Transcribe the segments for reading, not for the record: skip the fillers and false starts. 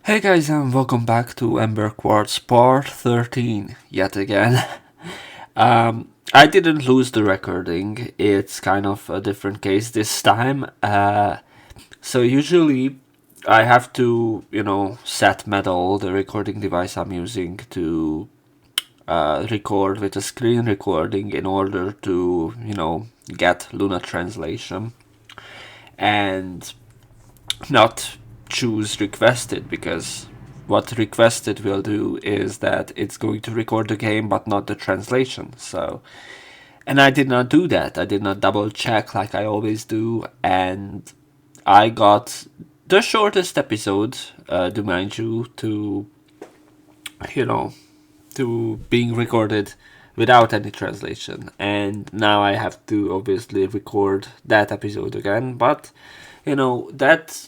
Hey guys, and welcome back to Ember Quartz Part 13 yet again. I didn't lose the recording, it's kind of a different case this time. So usually I have to, set metal, the recording device I'm using, to record with a screen recording in order to, get Luna translation. And not choose requested, because what requested will do is that it's going to record the game but not the translation. And I did not do that. I did not double check like I always do, and I got the shortest episode, to mind you, to being recorded without any translation. And now I have to obviously record that episode again, but that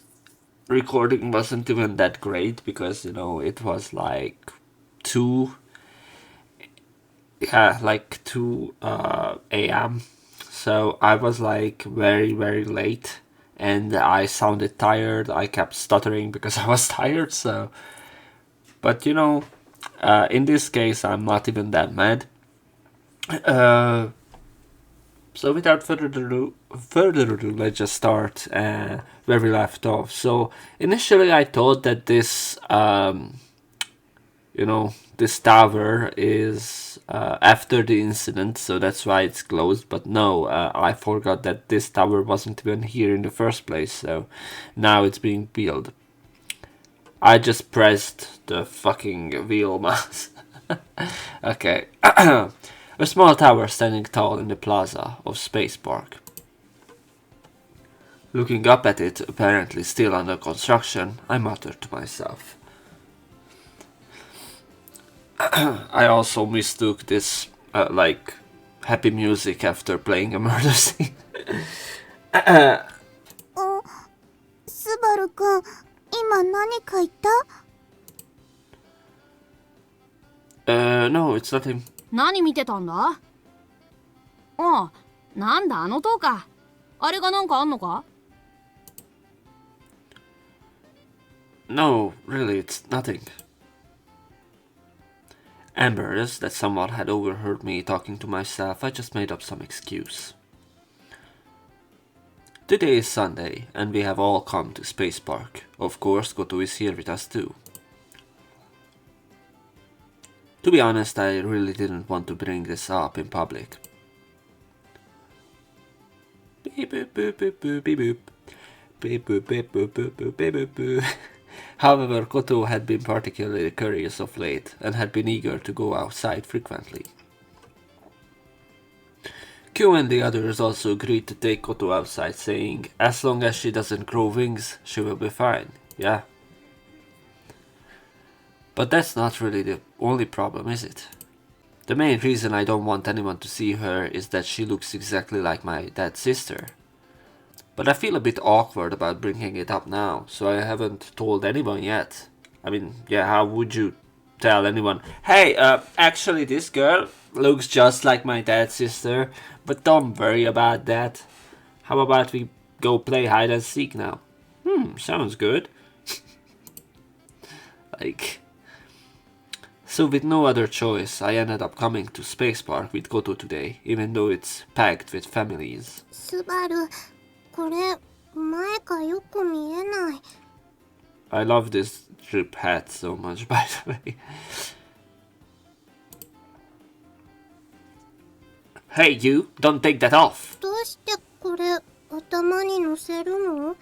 recording wasn't even that great because it was like 2 a.m. So I was like very late, and I sounded tired. I kept stuttering because I was tired. But in this case I'm not even that mad. So without further ado, let's just start where we left off. So initially, I thought that this tower is after the incident, so that's why it's closed. But no, I forgot that this tower wasn't even here in the first place. So now it's being built. I just pressed the fucking wheel mouse. Okay. A small tower standing tall in the plaza of Space Park. Looking up at it, apparently still under construction, I muttered to myself. I also mistook this, happy music after playing a murder scene. スバルくん、今何か言った？ No, it's nothing. 何見てたんだ？ああ、なんだあの塔か。あれがなんかあんのか？ No, really, it's nothing. Embarrassed that someone had overheard me talking to myself, I just made up some excuse. Today is Sunday, and we have all come to Space Park. Of course, Goto is here with us too. To be honest, I really didn't want to bring this up in public. Beep boop boop boop boop beep boop. Beep boop beep boop boop boop beep boop boop. However, Koto had been particularly curious of late and had been eager to go outside frequently. Q and the others also agreed to take Koto outside, saying, as long as she doesn't grow wings, she will be fine, yeah. But that's not really the only problem, is it? The main reason I don't want anyone to see her is that she looks exactly like my dad's sister. But I feel a bit awkward about bringing it up now, so I haven't told anyone yet. I mean, yeah, how would you tell anyone, hey, actually this girl looks just like my dad's sister, but don't worry about that. How about we go play hide and seek now? Sounds good. So with no other choice, I ended up coming to Space Park with Goto today, even though it's packed with families. スバル、これ前がよく見えない。 I love this drip hat so much, by the way. Hey you, don't take that off! どうしてこれ頭に乗せるの？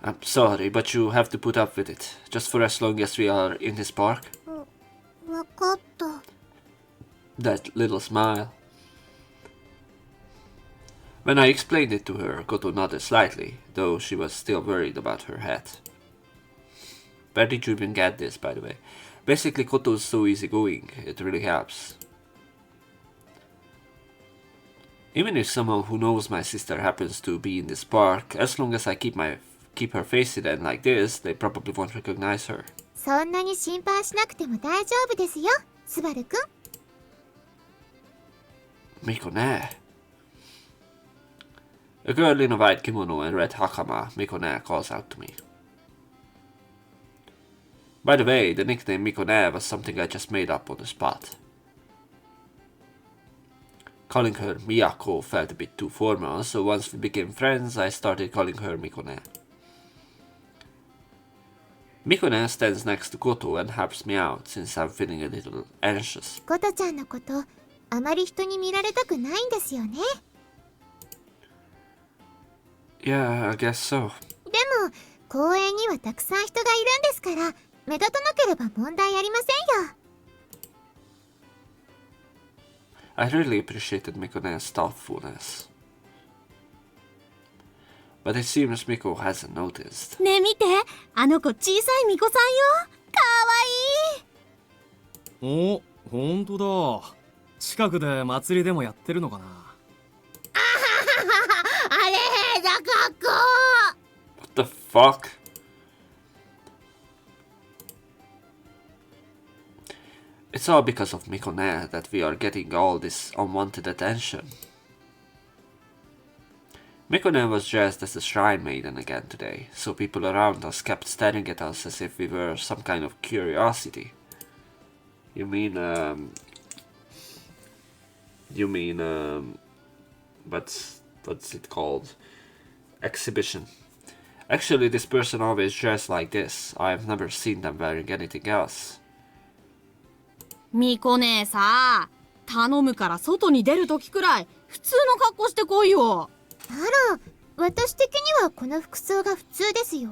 I'm sorry, but you have to put up with it, just for as long as we are in this park. わかった。 That little smile. When I explained it to her, Koto nodded slightly, though she was still worried about her hat. Where did you even get this, by the way? Basically, Koto is so easygoing, it really helps. Even if someone who knows my sister happens to be in this park, as long as I keep her face hidden like this, they probably won't recognize her. そんなに心配しなくても大丈夫ですよ、スバルくん。 Mikone. A girl in a white kimono and red hakama, Mikone, calls out to me. By the way, the nickname Mikone was something I just made up on the spot. Calling her Miyako felt a bit too formal, so once we became friends, I started calling her Mikone. Mikone stands next to Koto and helps me out since I'm feeling a little anxious. コトちゃんのこと、あまり人に見られたくないんですよね。Yeah, I guess so. でも、公園にはたくさん人がいるんですから、目立たなければ問題ありませんよ。I really appreciated Mikone's thoughtfulness. But it seems Miko hasn't noticed. ねえ見て、あの子小さいミコさんよ。かわいい。お、ほんとだ。近くで祭りでもやってるのかな。あれだ、かっこ。 What the fuck? It's all because of Mikone that we are getting all this unwanted attention. Mikone was dressed as a shrine maiden again today, so people around us kept staring at us as if we were some kind of curiosity. You mean, what's it called? Exhibition. Actually, this person always dressed like this. I've never seen them wearing anything else. ミコ姉さ、頼むから外に出るときくらい普通の格好してこいよ。あら、私的にはこの服装が普通ですよ。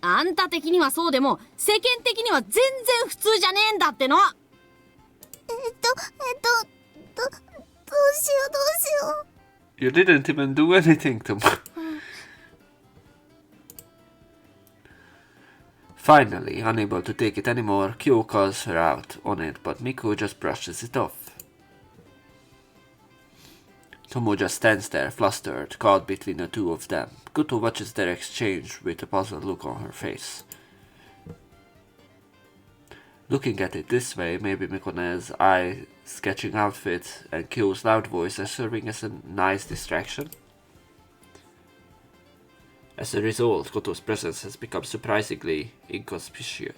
あんた的にはそうでも世間的には全然普通じゃねえんだっての。どうしようどうしよう。 You didn't even do anything to me. Finally, unable to take it anymore, Kyo calls her out on it, but Miku just brushes it off. Tomo just stands there, flustered, caught between the two of them. Koto watches their exchange with a puzzled look on her face. Looking at it this way, maybe Mikone's eye-sketching outfit and Kyo's loud voice are serving as a nice distraction. As a result, Koto's presence has become surprisingly inconspicuous.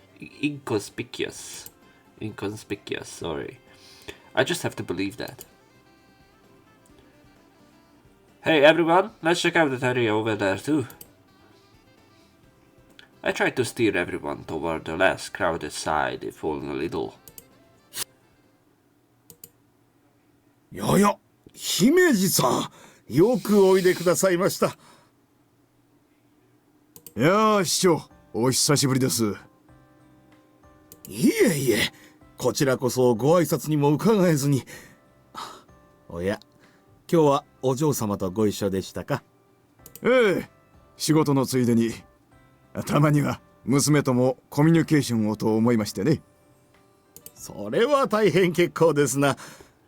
Sorry. I just have to believe that. Hey everyone, let's check out that area over there too. I tried to steer everyone toward the less crowded side, if only a little. やや、姫路さん、よくおいでくださいました。いやあ、市長、お久しぶりです。いえいえ、こちらこそご挨拶にも伺えずに。おや、今日はお嬢様とご一緒でしたか？ええ、仕事のついでに、たまには娘ともコミュニケーションをと思いましてね。それは大変結構ですな。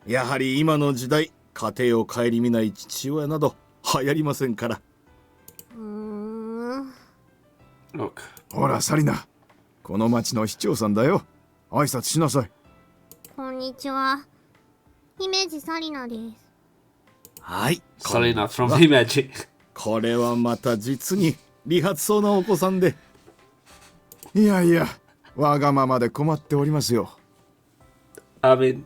やはり今の時代、家庭を顧みない父親など流行りませんから。Look. ほら、サリナ。この町の市長さんだよ。挨拶しなさい。こんにちは。姫路サリナです。はい。Salina from Himeji. これはまた実に利発そうなお子さんで。いやいや、わがままで困っておりますよ。I mean,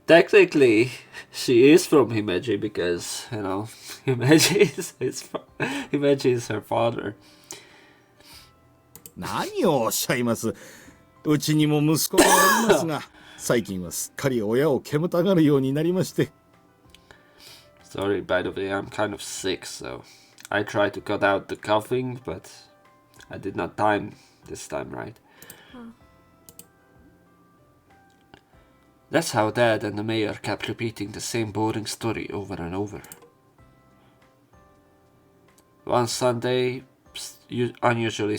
technically, she is from Himeji because, you know, Himeji is her father. 何をおっしゃいます。うちにも息子がおりますが、最近はすっかり親を煙たがるようになりまして。Sorry, by the way, I'm kind of sick, so I tried to cut out the coughing, but I did not time this time right. That's how Dad and the mayor kept repeating the same boring story over and over. One Sunday, Dad unusually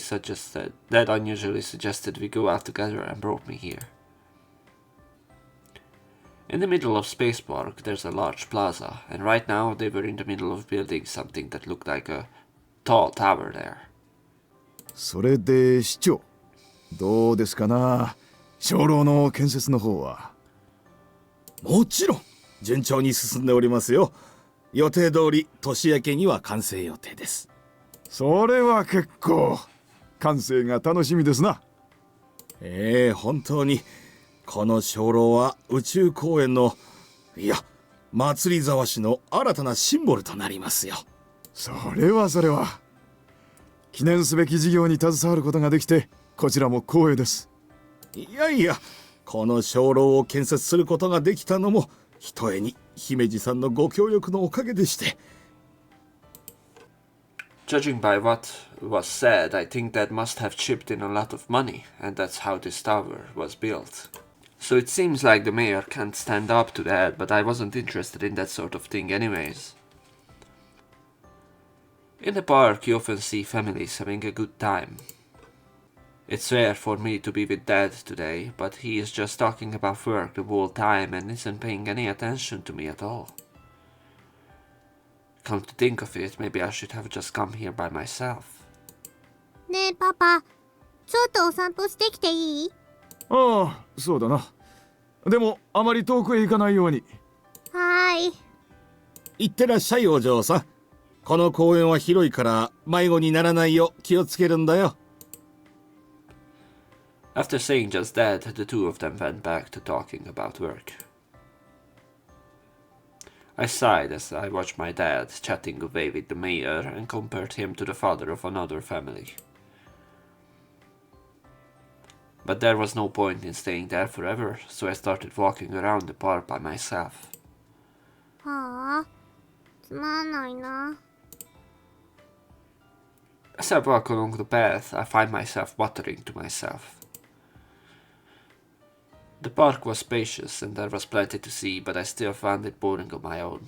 suggested we go out together and brought me here. In the middle of Space Park, there's a large plaza, and right now they were in the middle of building something that looked like a tall tower there. それで市長、どうですかな、鐘楼の建設の方は。もちろん順調に進んでおりますよ。予定通り年明けには完成予定です。それは結構完成が楽しみですな。本当にこの鐘楼は宇宙公園のいや祭りざしの新たなシンボルとなりますよ。それは記念すべき事業に携わることができてこちらも光栄です。いやいや、この鐘楼を建設することができたのもひとえに姫路さんのご協力のおかげでして。Judging by what was said, I think that must have chipped in a lot of money, and that's how this tower was built. So it seems like the mayor can't stand up to that, but I wasn't interested in that sort of thing anyways. In the park you often see families having a good time. It's rare for me to be with Dad today, but he is just talking about work the whole time and isn't paying any attention to me at all. Come to think of it, maybe I should have just come here by myself. ねえパパ、ちょっとお散歩してきていい？ああ、そうだな。でもあまり遠くへ行かないように。はーい。いってらっしゃいお嬢さん。この公園は広いから迷子にならないよう気をつけるんだよ。After saying just that, the two of them went back to talking about work. I sighed as I watched my dad chatting away with the mayor and compared him to the father of another family. But there was no point in staying there forever, so I started walking around the park by myself. はあ、つまんないな。As I walk along the path, I find myself muttering to myself. The park was spacious and there was plenty to see, but I still found it boring on my own. ほら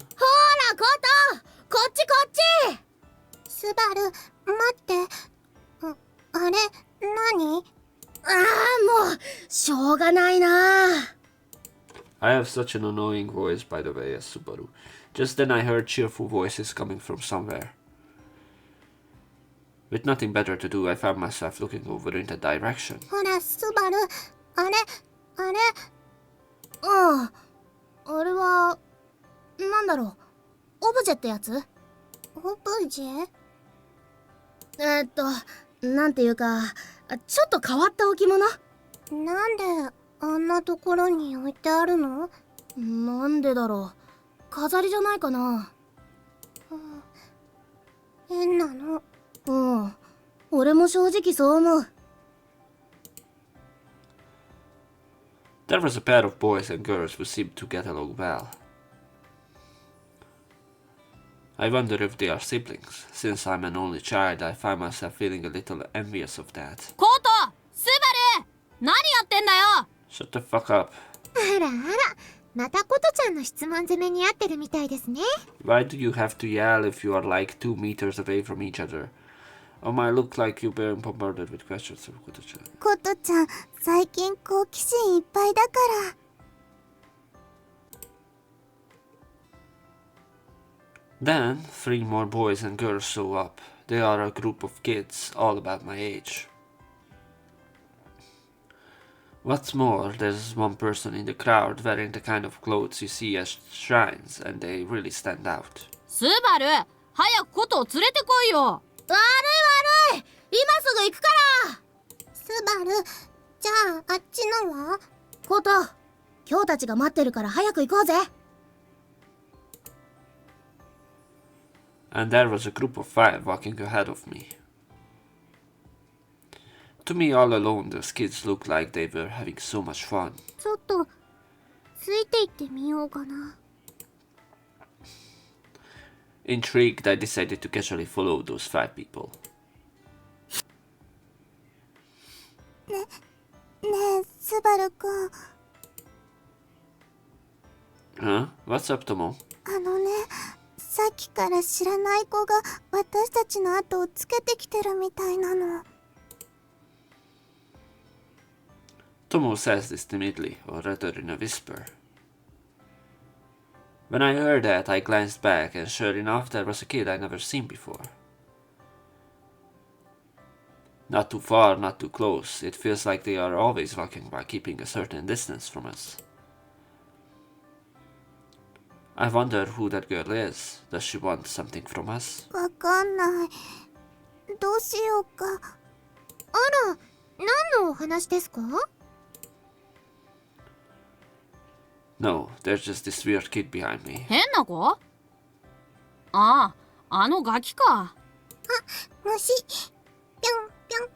コト、こっちこっち。スバル、待って。あれ、何？ああ、もうしょうがないな。I have such an annoying voice, by the way, as Subaru. Just then I heard cheerful voices coming from somewhere. With nothing better to do, I found myself looking over in that direction. ほら、スバル、あれ、うん。あれはなんだろう。オブジェってやつ？オブジェ？なんていうか、ちょっと変わった置物？なんであんなところに置いてあるの？なんでだろう。飾りじゃないかな。変なの。うん。俺も正直そう思う。There was a pair of boys and girls who seemed to get along well. I wonder if they are siblings. Since I'm an only child, I find myself feeling a little envious of that. コート、スバル、何やってんだよ。 Shut the fuck up. あらあら、またコトちゃんの質問攻めにあってるみたいですね。 Why do you have to yell if you are like 2 meters away from each other? Oh my, look like you're being bombarded with questions. コトちゃん、最近好奇心いっぱいだから。Then, 3 more boys and girls show up. They are a group of kids, all about my age. What's more, there's one person in the crowd wearing the kind of clothes you see at shrines, and they really stand out. スバル、早くコトを連れてこいよ。悪い悪い、今すぐ行くから。スバル、じゃああっちのは？コト、今日たちが待ってるから早く行こうぜ。And there was a group of 5 walking ahead of me. To me, all alone, those kids looked like they were having so much fun. ちょっとついていってみようかな。Intrigued, I decided to casually follow those 5 people. ねえ、スバルくん。Huh? What's up, Tomo? さっきから知らない子が私たちの後をつけてきてるみたいなの。Tomo says this timidly, or rather in a whisper. When I heard that, I glanced back, and sure enough, there was a kid I'd never seen before. Not too far, not too close. It feels like they are always walking by keeping a certain distance from us. I wonder who that girl is. Does she want something from us? わかんない。どうしようか。あら、何のお話ですか？ No, there's just this weird kid behind me. 変な子？ああ、あのガキか。虫。ぴょんぴょん。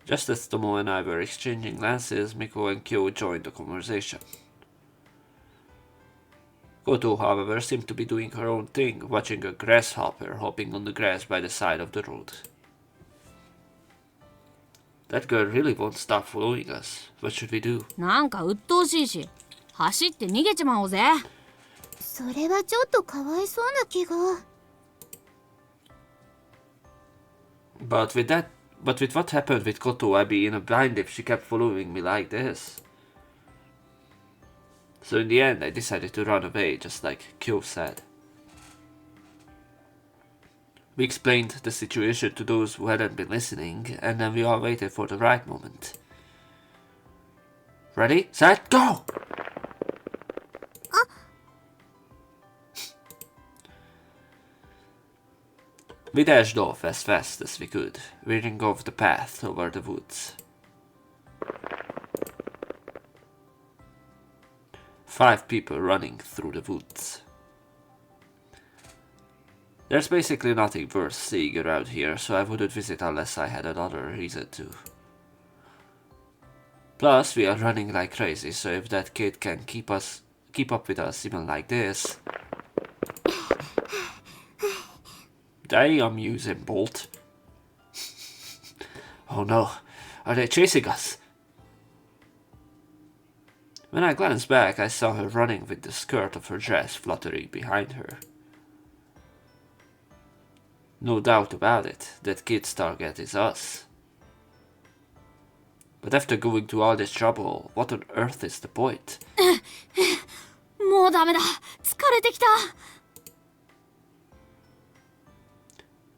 Just as Tomo and I were exchanging glances, Miko and Kyo joined the conversation. Koto, however, seemed to be doing her own thing, watching a grasshopper hopping on the grass by the side of the road. That girl really won't stop following us. What should we do? なんか鬱陶しいし、走って逃げちまおうぜ。それはちょっとかわいそうな気が。But with what happened with Koto, I'd be in a bind if she kept following me like this. So in the end, I decided to run away, just like Kyo said. We explained the situation to those who hadn't been listening, and then we all waited for the right moment. Ready, set, go! We dashed off as fast as we could, veering off the path over the woods. 5 people running through the woods. There's basically nothing worth seeing around here, so I wouldn't visit unless I had another reason to. Plus, we are running like crazy, so if that kid can keep up with us even like this... Damn, Usain Bolt. Oh no, are they chasing us? When I glanced back, I saw her running with the skirt of her dress fluttering behind her. No doubt about it, that kid's target is us. But after going to all this trouble, what on earth is the point? もうダメだ。疲れてきた。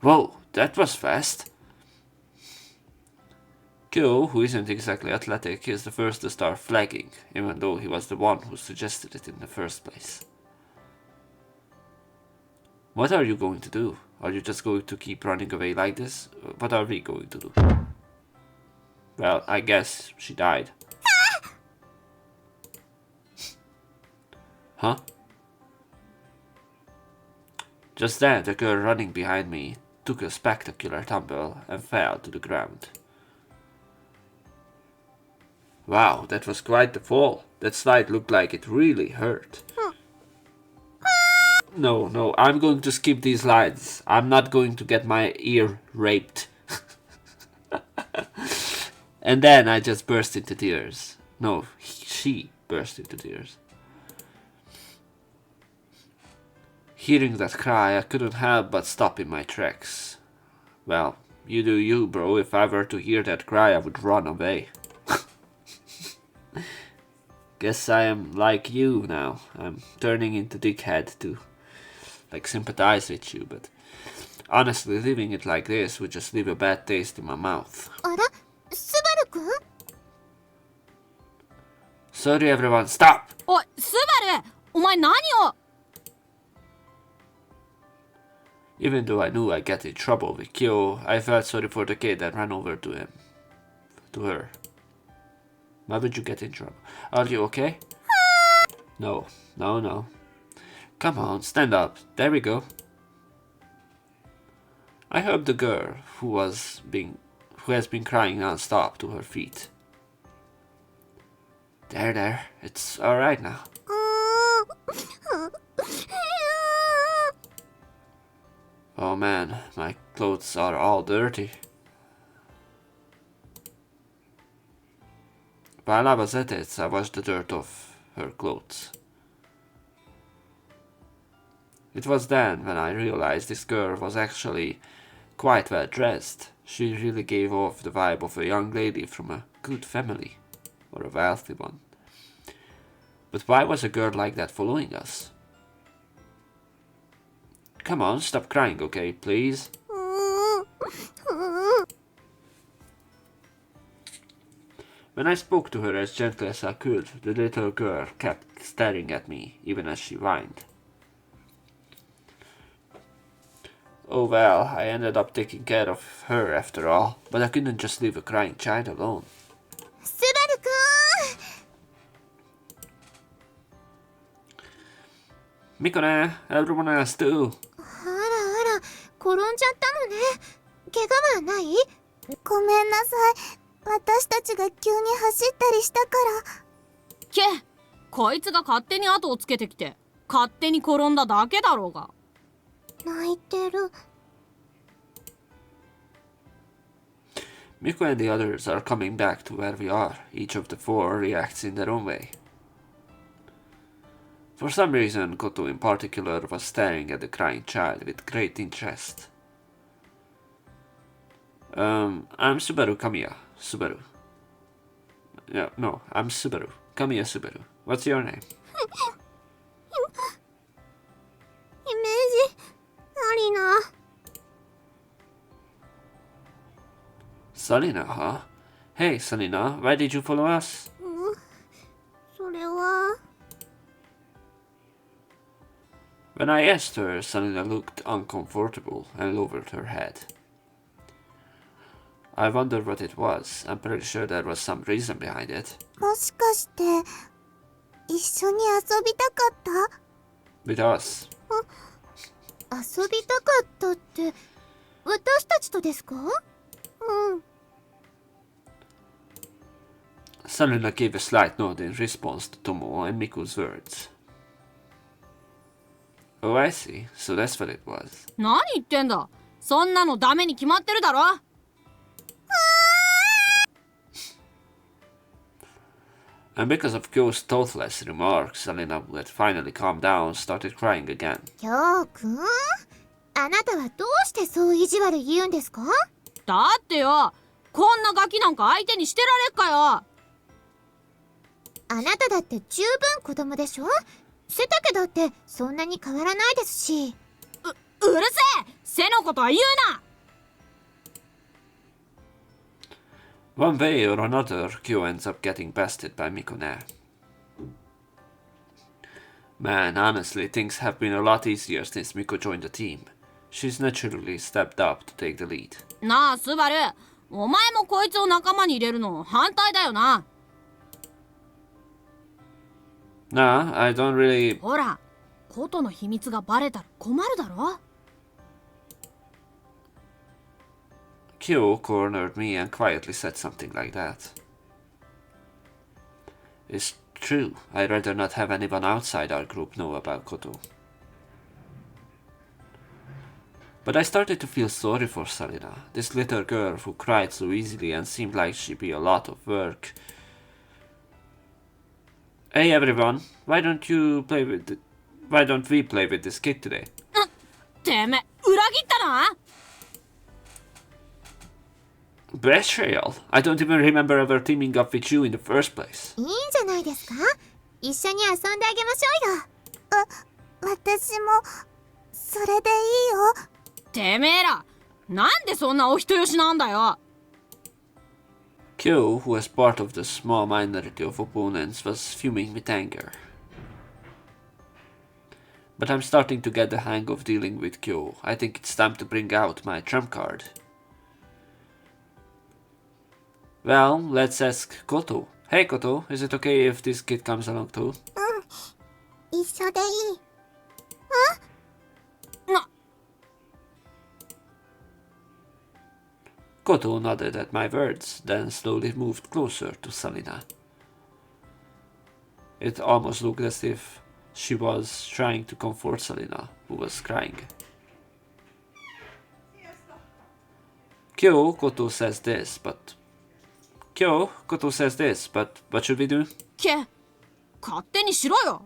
Whoa, that was fast. Kyo, who isn't exactly athletic, is the first to start flagging, even though he was the one who suggested it in the first place. What are you going to do? Are you just going to keep running away like this? What are we going to do? Well, I guess she died. Huh? Just then, the girl running behind me took a spectacular tumble and fell to the ground. Wow, that was quite the fall. That slide looked like it really hurt. No, I'm going to skip these lines. I'm not going to get my ear raped. And then I just burst into tears. No, she burst into tears. Hearing that cry, I couldn't help but stop in my tracks. Well, you do you, bro. If I were to hear that cry, I would run away. Guess I am like you now. I'm turning into dickhead to, sympathize with you, but honestly, leaving it like this would just leave a bad taste in my mouth. あら、スバルくん？ Sorry everyone, stop! おい、スバル、お前何を？ Even though I knew I'd get in trouble with Kyo, I felt sorry for the kid and ran over to her. Why would you get in trouble? Are you okay? No. Come on, stand up. There we go. I helped the girl who has been crying non-stop to her feet. There, it's alright now. Oh man, my clothes are all dirty. While I was at it, I washed the dirt off her clothes. It was then when I realized this girl was actually quite well dressed. She really gave off the vibe of a young lady from a good family, or a wealthy one. But why was a girl like that following us? Come on, stop crying, okay, please? When I spoke to her as gently as I could, the little girl kept staring at me, even as she whined. Oh well, I ended up taking care of her after all, but I couldn't just leave a crying child alone. スバルくん Mikone, everyone else too. あらあら、転んじゃったのね。怪我はない？ごめんなさい。私たちが急に走ったりしたから。け、こいつが勝手に後をつけてきて勝手に転んだだけだろうが。泣いてる。Miko and the others are coming back to where we are. Each of the four reacts in their own way. For some reason, Koto in particular was staring at the crying child with great interest. I'm Subaru Kamiya. Subaru. Yeah, no, I'm Subaru. Kamiya Subaru. What's your name? イメージありな。Salina, huh? Hey, Salina, why did you follow us? それは。When I asked her, Salina looked uncomfortable and lowered her head. I wonder what it was. I'm pretty sure there was some reason behind it. もしかして一緒に遊びたかった？ With us. 遊びたかったって私たちとですか？うん。 Salina gave a slight nod in response to Tomo and Miku's words. Oh, I see. So that's what it was. 何言ってんだ。そんなのダメに決まってるだろ。And because of Kyo's thoughtless remarks, Salina, who had finally calmed down, started crying again. キョウくん、あなたはどうしてそう意地悪言うんですか？だってよ、こんなガキなんか相手にしてられっかよ。あなただって十分子供でしょ？背丈だってそんなに変わらないですし。うるせえ、背のことは言うな。One way or another, Kyo ends up getting bested by Mikone. Man, honestly, things have been a lot easier since Miko joined the team. She's naturally stepped up to take the lead. なあ、スバル、お前もこいつを仲間に入れるの反対だよな。Nah, I don't really... ほら、ことの秘密がバレたら困るだろ。Kyo cornered me and quietly said something like that. It's true, I'd rather not have anyone outside our group know about Koto. But I started to feel sorry for Salina, this little girl who cried so easily and seemed like she'd be a lot of work. Hey everyone, why don't we play with this kid today? てめえ、裏切ったな。Betrayal? I don't even remember ever teaming up with you in the first place. いいんじゃないですか？一緒に遊んであげましょうよ。私もそれでいいよ。てめえら、なんでそんなお人よしなんだよ。Kyo, who was part of the small minority of opponents, was fuming with anger. But I'm starting to get the hang of dealing with Kyo. I think it's time to bring out my trump card. Well, let's ask Koto. Hey Koto, is it okay if this kid comes along too? 一緒でいい。Koto nodded at my words, then slowly moved closer to Salina. It almost looked as if she was trying to comfort Salina, who was crying. Koto says this, but what should we do? け、勝手にしろよ。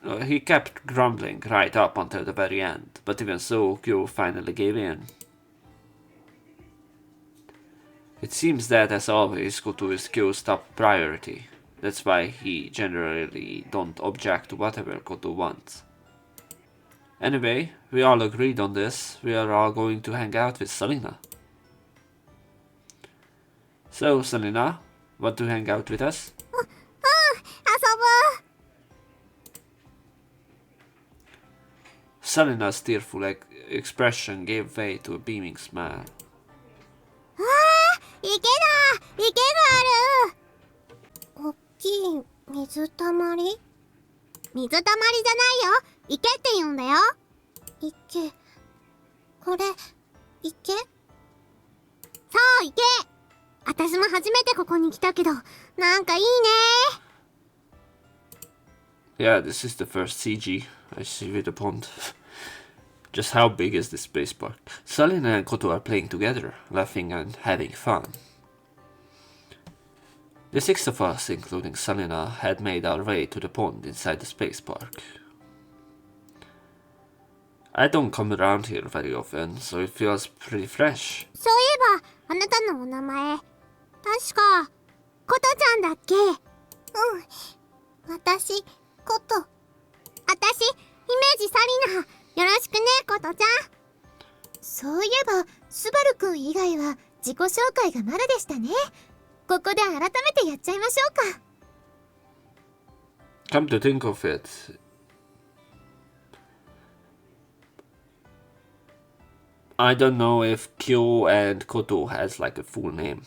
He kept grumbling right up until the very end, but even so, Kyo finally gave in. It seems that, as always, Koto is Kyo's top priority. That's why he generally don't object to whatever Koto wants. Anyway, we all agreed on this. We are all going to hang out with Salina. So, Salina, want to hang out with us? 遊ぼう。Selina's tearful expression gave way to a beaming smile. 池だ、池がある。おっきい水たまり？水たまりじゃないよ。池って言うんだよ。池。これ、池？そう、池。私も初めてここに来たけど、なんかいいね。Yeah, this is the first CG I see with the pond. Just how big is this space park? Salina and Koto are playing together, laughing and having fun. The six of us, including Salina, had made our way to the pond inside the space park. I don't come around here very often, so it feels pretty fresh. そういえば、あなたのお名前、確か、ことちゃんだっけ？うん。私、こと。私、イメージサリナ。よろしくね、ことちゃん。そういえば、スバルくん以外は自己紹介がまだでしたね。ここで改めてやっちゃいましょうか。Come to think of it, I don't know if Kyo and Koto has like a full name.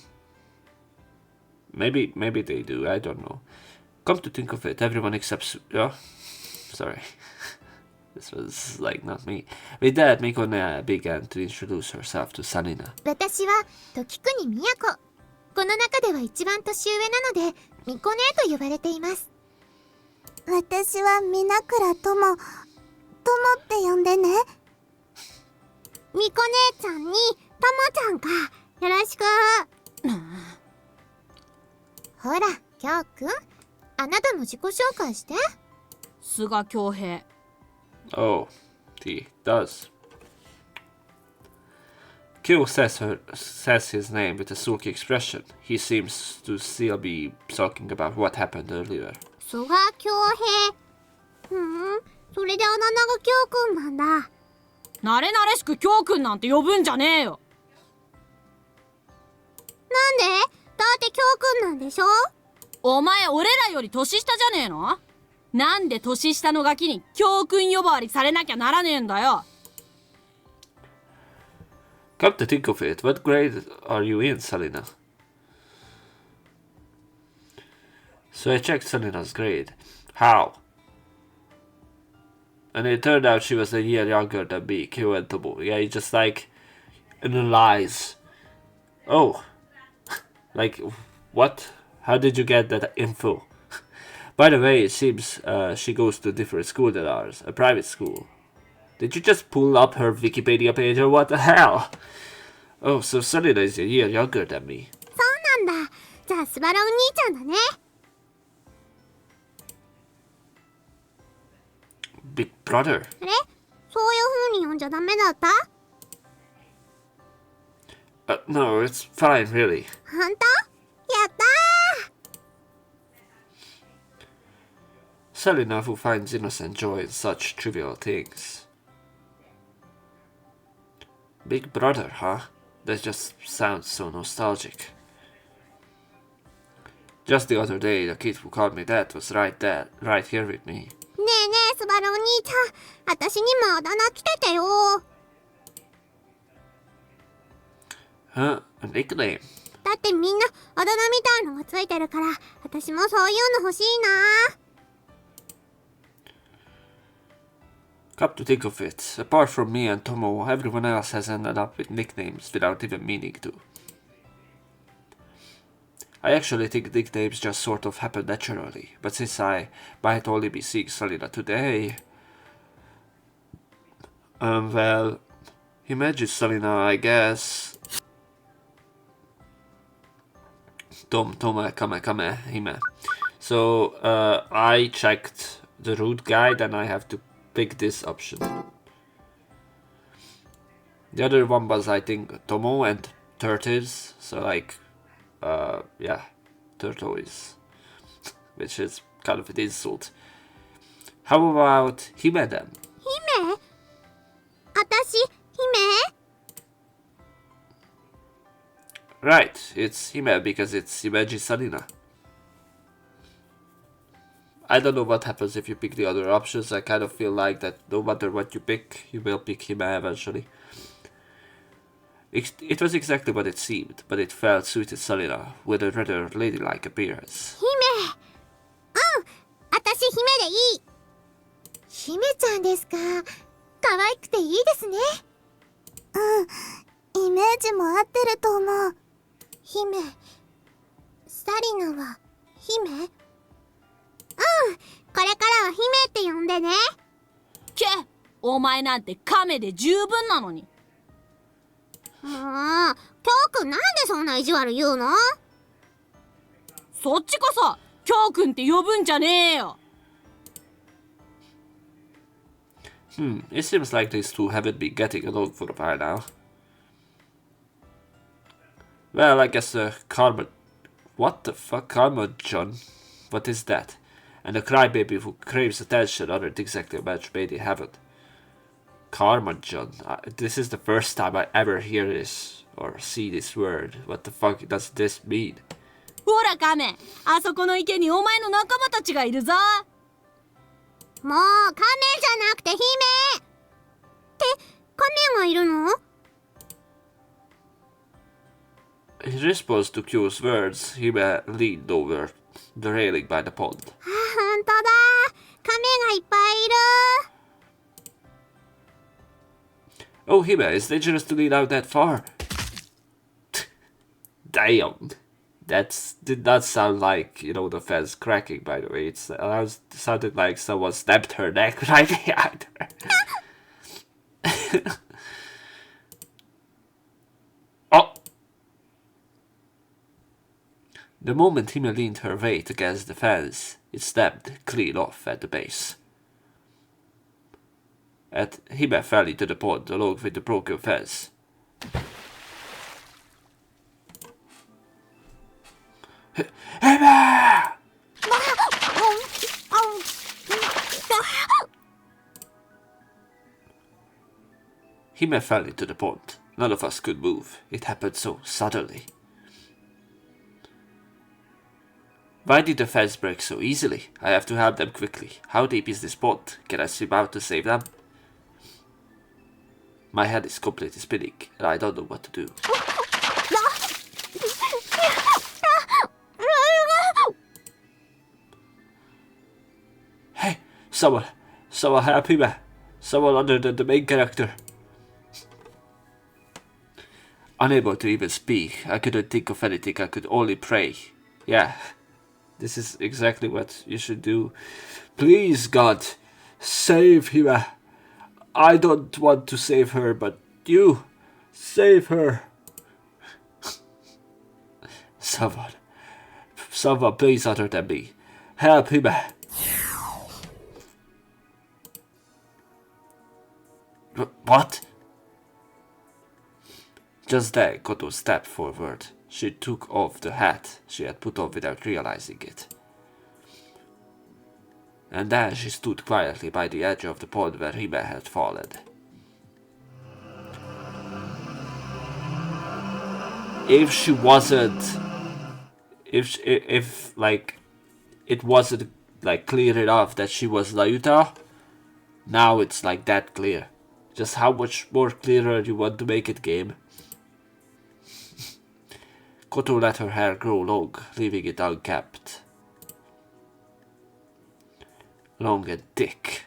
Maybe they do, I don't know. Come to think of it, everyone except... sorry. This was like not me. With that, Mikone began to introduce herself to Salina. 私は時国都。この中では一番年上なので、ミコ姉と呼ばれています。私は皆倉友。友って呼んでね。ミコ姉ちゃんに、友ちゃんか。よろしく。ほら、キョウくん。あなたも自己紹介して。菅恭平。Oh, he does. Kyo says his name with a sulky expression. He seems to still be talking about what happened earlier. 菅恭平。それであだ名がキョウくんなんだ。慣れ慣れしく京くんなんて呼ぶんじゃねえよ。なんで？だってキョウくんなんでしょ？お前俺らより年下じゃねえの？なんで年下のガキに京くん呼ばわりされなきゃならねえんだよ。Come to think of it, what grade are you in, Salina? So I checked Salina's grade. How? And it turned out she was a year younger than me, Kyo and Tomo. Yeah, he just like analyze. Oh. Like, what? How did you get that info? By the way, it seems she goes to a different school than ours, a private school. Did you just pull up her Wikipedia page or what the hell? Oh, so Salina is a year younger than me. そうなんだ。じゃあスバルお兄ちゃんだね。Big brother. あれ？そういう風に呼んじゃダメだった？ No, it's fine, really. ほんと？やったー！ Salina who finds innocent joy in such trivial things. Big brother, huh? That just sounds so nostalgic. Just the other day, the kid who called me that was right here with me. ねえねえ、スバルお兄ちゃん。私にもあだ名来ててよ。Huh? A nickname? だってみんなあだ名みたいのがついてるから、私もそういうの欲しいな。Come to think of it, apart from me and Tomo, everyone else has ended up with nicknames without even meaning to. I actually think nicknames just sort of happen naturally, but since I might only be seeing Salina today... well... Imagine Salina, I guess... Kame, hime. So, I checked the route guide and I have to pick this option. The other one was, I think, Tomo and Turtles, so like... yeah, turtles, which is kind of an insult. How about Hime then? 姫？私、姫？ Right, it's Hime because it's Himeji Salina. I don't know what happens if you pick the other options. I kind of feel like that no matter what you pick, you will pick him eventually. It was exactly what it seemed, but it felt suited Salina with a rather ladylike appearance. 姫。うん。私姫でいい。姫ちゃんですか。可愛くていいですね。うん。イメージも合ってると思う。姫。サリナは姫？うん。これからは姫って呼んでね。け、お前なんて亀で十分なのに。もう、京くんなんでそんな意地悪言うの？そっちこそ京くんって呼ぶんじゃねえよ。It seems like these two haven't been getting along for a while now. Well, I guess Karma... What the fuck? Karma John? What is that? And a crybaby who craves attention aren't exactly a match made in heaven. Karma John. This is the first time I ever hear this or see this word. What the fuck does this mean? ほら亀、あそこの池にお前の仲間たちがいるぞ。もう、亀じゃなくて姫って亀がいるの？ In response to Q's words, Hime leaned over the railing by the pond. あ、ほんとだ。亀がいっぱいいる。Oh, Hime, it's dangerous to lean out that far. Damn. That did not sound like, the fence cracking, by the way. It sounded like someone snapped her neck right behind her. Oh! The moment Hime leaned her weight against the fence, it snapped clean off at the base. And Hime fell into the pond along with the broken fence. Hime! Hime fell into the pond. None of us could move. It happened so suddenly. Why did the fence break so easily? I have to help them quickly. How deep is this pond? Can I swim out to save them? My head is completely spinning, and I don't know what to do. Hey, someone help Hime. Someone other than the main character. Unable to even speak, I couldn't think of anything. I could only pray. Yeah, this is exactly what you should do. Please, God, save Hime. I don't want to save her, but you, save her. Someone, please other than me. Help Hime. What? Just then, Koto stepped forward. She took off the hat she had put on without realizing it. And then she stood quietly by the edge of the pond where Hime had fallen. If she wasn't... If it wasn't, clear enough that she was Ryuta, now it's, that clear. Just how much more clearer you want to make it, game? Koto let her hair grow long, leaving it unkempt. Long and thick.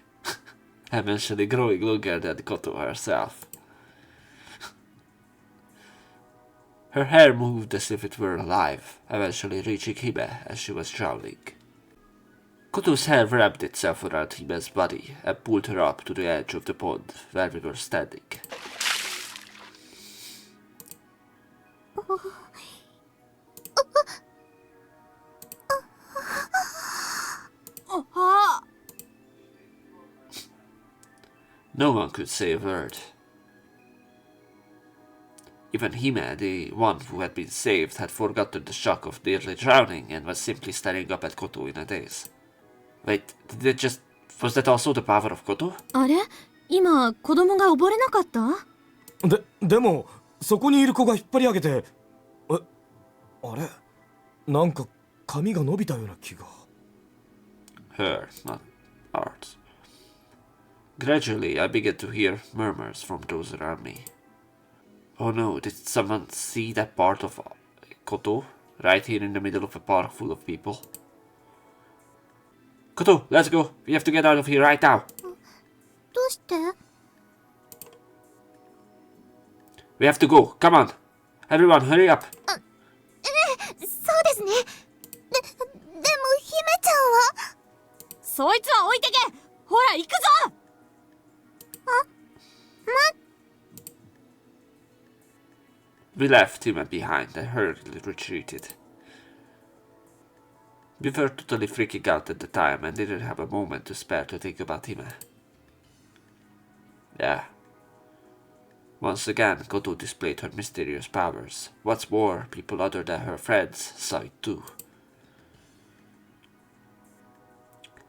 Eventually growing longer than Koto herself. Her hair moved as if it were alive, eventually reaching Hime as she was drowning. Koto's hair wrapped itself around Hime's body and pulled her up to the edge of the pond where we were standing. No one could say a word. Even Hime, the one who had been saved, had forgotten the shock of nearly drowning and was simply staring up at Koto in a daze. Wait, was that also the power of Koto? あれ？今子供が溺れなかった？でもそこにいる子が引っ張り上げて、あれ？なんか髪が伸びたような気が。Her, not ours. Gradually, I began to hear murmurs from those around me. Oh no, did someone see that part of Koto? Right here in the middle of a park full of people? Koto, let's go! We have to get out of here right now! どうして？ We have to go! Come on! Everyone, hurry up! そうですね。でも姫ちゃんは？そいつは置いてけ。ほら行くぞ。We left him behind and hurriedly retreated. We were totally freaking out at the time and didn't have a moment to spare to think about him. Yeah. Once again, Koto displayed her mysterious powers. What's more, people other than her friends saw it too.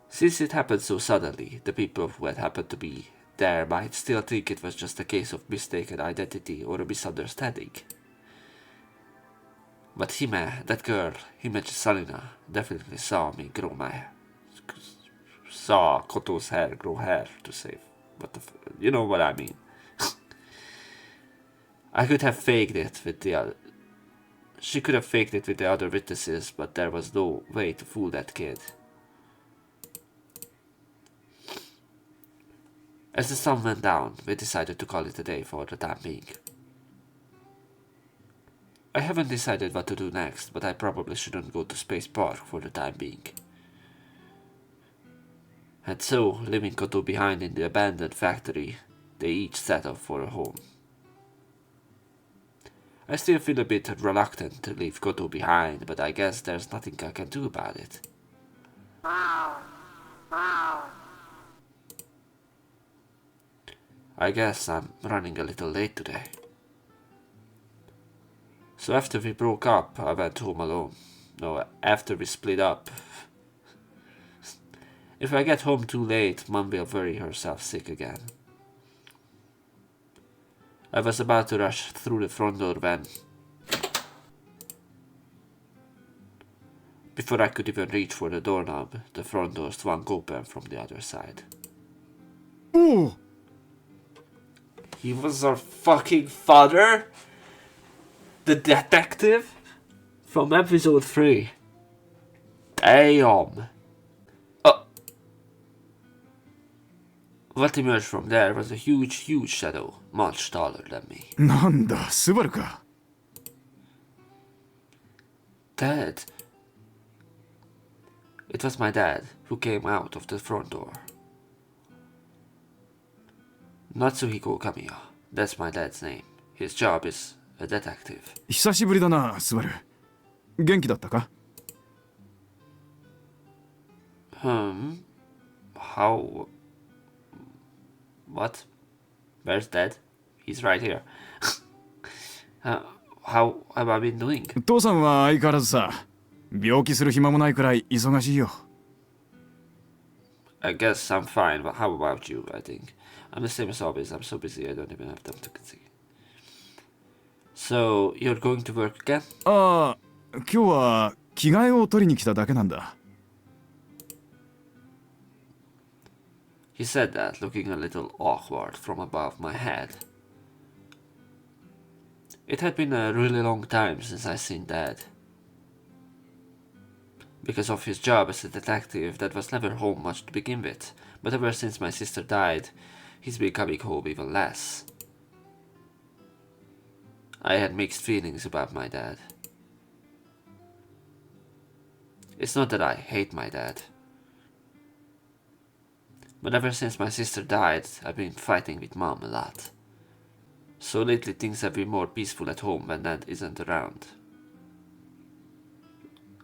Since it happened so suddenly, the people who had happened to be there might still think it was just a case of mistaken identity or a misunderstanding. But Hime, that girl, Hime Salina, definitely saw Koto's hair grow hair to save. You know what I mean. I could have faked it with the other. She could have faked it with the other witnesses, but there was no way to fool that kid. As the sun went down, we decided to call it a day for the time being. I haven't decided what to do next, but I probably shouldn't go to Space Park for the time being. And so, leaving Koto behind in the abandoned factory, they each set off for a home. I still feel a bit reluctant to leave Koto behind, but I guess there's nothing I can do about it. I guess I'm running a little late today. So after we broke up, I went home alone. No, after we split up. If I get home too late, Mom will worry herself sick again. I was about to rush through the front door when... Before I could even reach for the doorknob, the front door swung open from the other side. Oh! He was our fucking father? The detective? From episode 3. Damn. What emerged from there was a huge shadow, much taller than me. なんだ、スバルか。Dad. It was my dad who came out of the front door. Natsuhiko Kamiya. That's my dad's name. His job is a detective. 久しぶりだな、スバル。元気だったか？ How... What? Where's Dad? He's right here. How have I been doing? 父さんは相変わらずさ、病気する暇もないくらい忙しいよ。I guess I'm fine, but how about you, I think? I'm the same as always. I'm so busy I don't even have time to see. So, you're going to work again? ああ、今日は着替えを取りに来ただけなんだ。He said that, looking a little awkward from above my head. It had been a really long time since I seen Dad. Because of his job as a detective, Dad was never home much to begin with, but ever since my sister died, he's been coming home even less. I had mixed feelings about my dad. It's not that I hate my dad. But ever since my sister died, I've been fighting with Mom a lot. So lately things have been more peaceful at home when Dad isn't around.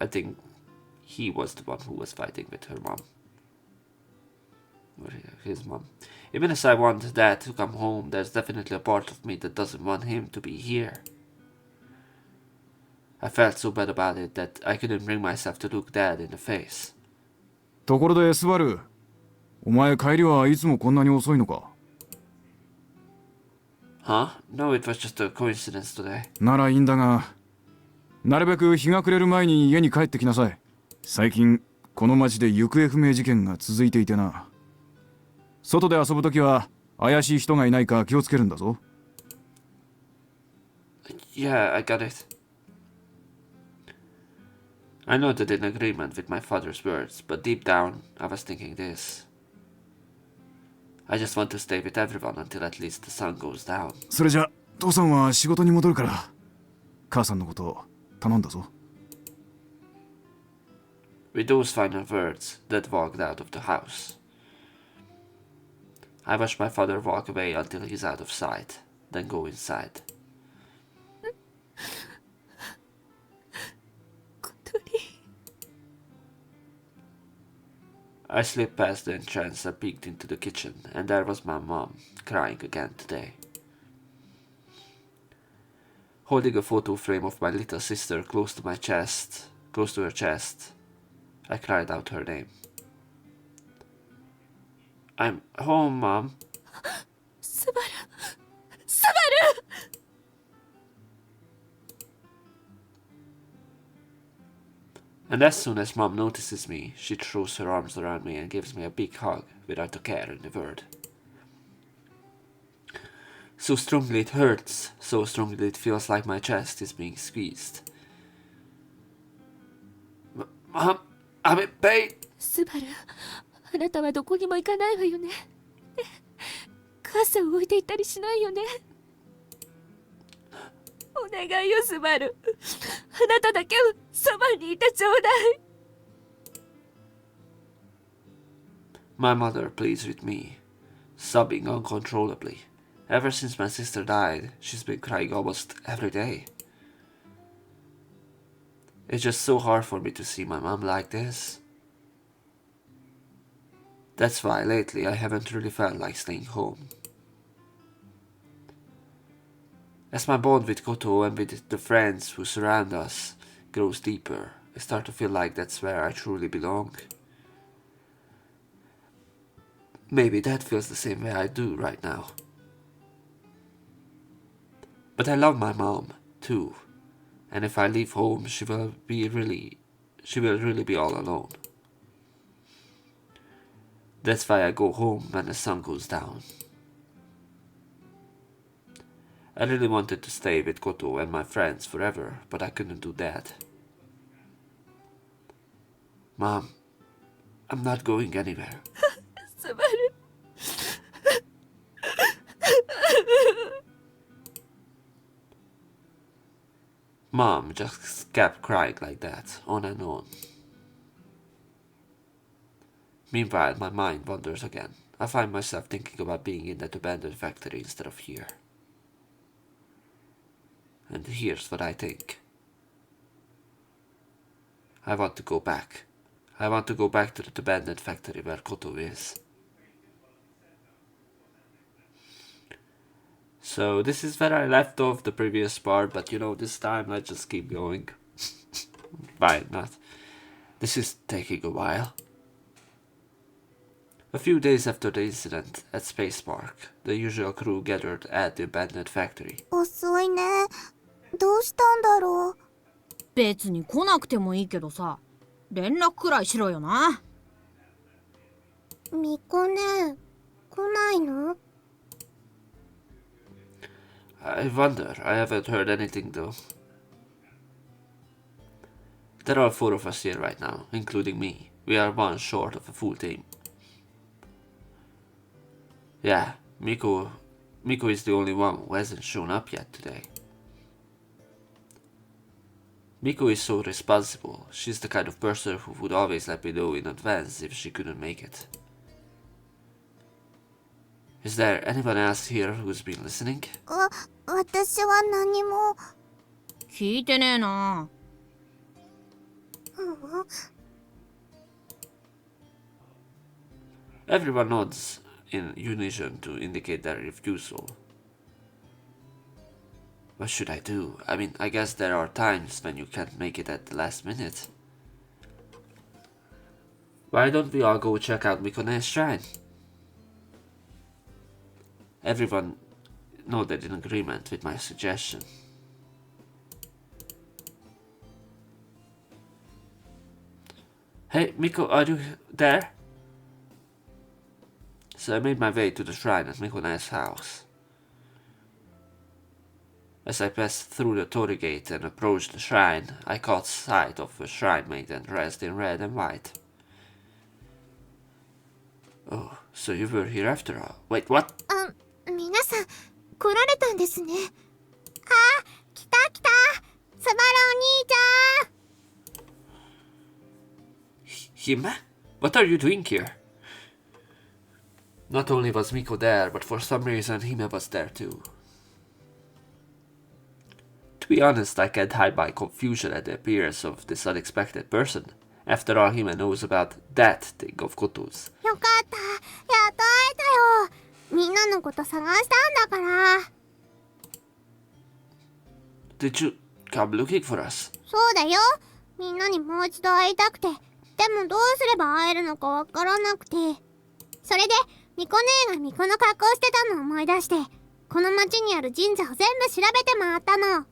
I think he was the one who was fighting with her mom. Or his mom. Even as I want Dad to come home, there's definitely a part of me that doesn't want him to be here. I felt so bad about it that I couldn't bring myself to look Dad in the face. ところでスバル、お前帰りはいつもこんなに遅いのか？ Huh? No, it was just a coincidence today. ならいいんだが、なるべく日が暮れる前に家に帰ってきなさい。最近この町で行方不明事件が続いていてな。外で遊ぶときは怪しい人がいないか気をつけるんだぞ。Yeah, I got it. I nodded in agreement with my father's words, but deep down, I was thinking this. I just want to stay with everyone until at least the sun goes down. それじゃ、父さんは仕事に戻るから、母さんのこと頼んだぞ。With those final words, Dad walked out of the house. I watched my father walk away until he's out of sight, then go inside. I slipped past the entrance and peeked into the kitchen, and there was my mom, crying again today. Holding a photo frame of my little sister close to her chest, I cried out her name. I'm home, Mom. スバルスバル And as soon as Mom notices me, she throws her arms around me and gives me a big hug without a care in the word. So strongly it hurts, so strongly it feels like my chest is being squeezed. Mom, I'm in pain! スバル、あなたはどこにも行かないわよね。母さんを置いていったりしないよね。お願いよ、スバル。あなただけはそばにいてちょうだい。My mother pleads with me, sobbing uncontrollably. Ever since my sister died, she's been crying almost every day. It's just so hard for me to see my mom like this. That's why lately I haven't really felt like staying home. As my bond with Koto and with the friends who surround us grows deeper, I start to feel like that's where I truly belong. Maybe Dad feels the same way I do right now. But I love my mom, too. And if I leave home, she will really be all alone. That's why I go home when the sun goes down. I really wanted to stay with Koto and my friends forever, but I couldn't do that. Mom, I'm not going anywhere. スバル。Mom just kept crying like that, on and on. Meanwhile, my mind wanders again. I find myself thinking about being in that abandoned factory instead of here. And here's what I think. I want to go back. I want to go back to the abandoned factory where Koto is. So this is where I left off the previous part, but you know, this time let's just keep going. Why not? This is taking a while. A few days after the incident at Space Park, the usual crew gathered at the abandoned factory. 遅いね。どうしたんだろう。別に来なくてもいいけどさ、連絡くらいしろよな。みこね、来ないの？ I wonder, I haven't heard anything though. There are 4 of us here right now, including me. We are 1 short of a full team. Yeah, Miko is the only one who hasn't shown up yet today. Miko is so responsible. She's the kind of person who would always let me know in advance if she couldn't make it. Is there anyone else here who's been listening? 私は何も。聞いてねえな。Everyone nods in unison to indicate their refusal. What should I do? I mean, I guess there are times when you can't make it at the last minute. Why don't we all go check out Mikone's shrine? Everyone nodded in agreement with my suggestion. Hey, Miko, are you there? So I made my way to the shrine at Mikone's house. As I passed through the torii gate and approached the shrine, I caught sight of a shrine maiden dressed in red and white. Oh, so you were here after all. Wait, what? 皆さん、来られたんですね。あ、来た来た。スバルお兄ちゃん。Hime? What are you doing here? Not only was Miko there, but for some reason Hime was there too. To be honest, I can't hide my confusion at the appearance of this unexpected person. After all, Hime knows about that thing of Koto's. よかった。やっと会えたよ。みんなのこと探したんだから。Did you come looking for us? そうだよ。みんなにもう一度会いたくて。でもどうすれば会えるのかわからなくて。それで、ミコ姉がミコの格好してたのを思い出して、この町にある神社を全部調べて回ったの。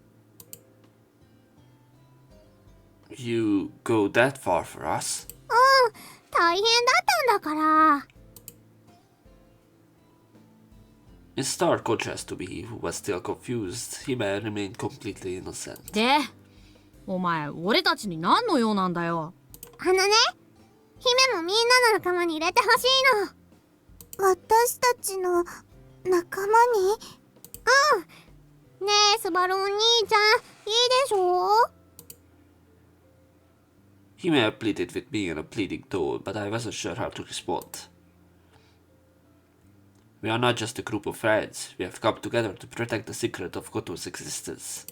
You go that far for us? うん、大変だったんだから。In stark contrast to me, who was still confused, Hime remained completely innocent. で、お前、俺たちに何の用なんだよ。姫もみんなの仲間に入れてほしいの。私たちの仲間に？うん。ねえ、スバルお兄ちゃん、いいでしょ？ Hime pleaded with me in a pleading tone, but I wasn't sure how to respond. We are not just a group of friends. We have come together to protect the secret of Koto's existence.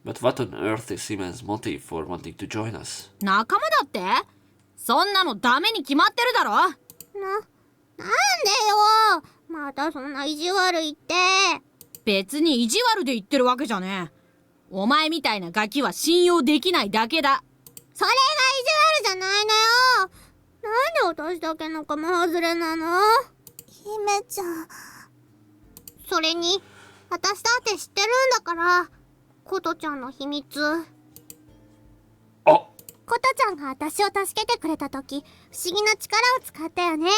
But what on earth is Hime's motive for wanting to join us? 仲間だって？そんなのダメに決まってるだろ。なんでよ。またそんな意地悪言って。別に意地悪で言ってるわけじゃねえ。お前みたいなガキは信用できないだけだ。それが意地悪じゃないのよ。なんで私だけ仲間外れなの？姫ちゃん。それに、私だって知ってるんだから、コトちゃんの秘密。Oh! コトちゃんが私を助けてくれたとき、不思議な力を使ったよね。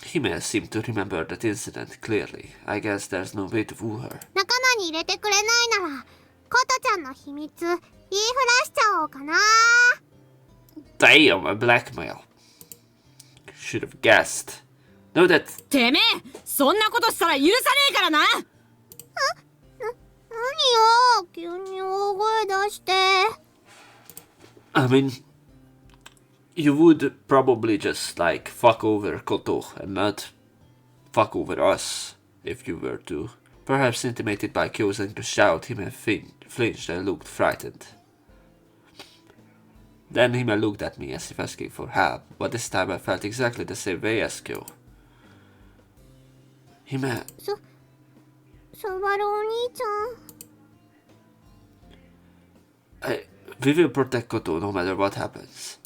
Hime seemed to remember that incident clearly. I guess there's no way to fool her. 仲間に入れてくれないなら、コトちゃんの秘密、言いふらしちゃおうかな。Damn, a blackmail. Should have guessed. No, that... てめえ、そんなことしたら許さねえからな。何よ、急に大声出して。I mean... You would probably just, like, fuck over Koto and not fuck over us, if you were to. Perhaps intimidated by choosing to shout, Hime flinched and looked frightened. Then Hime looked at me as if asking for help, but this time I felt exactly the same way as Kyo. Hime... ソバルお兄ちゃん。We will protect Koto no matter what happens.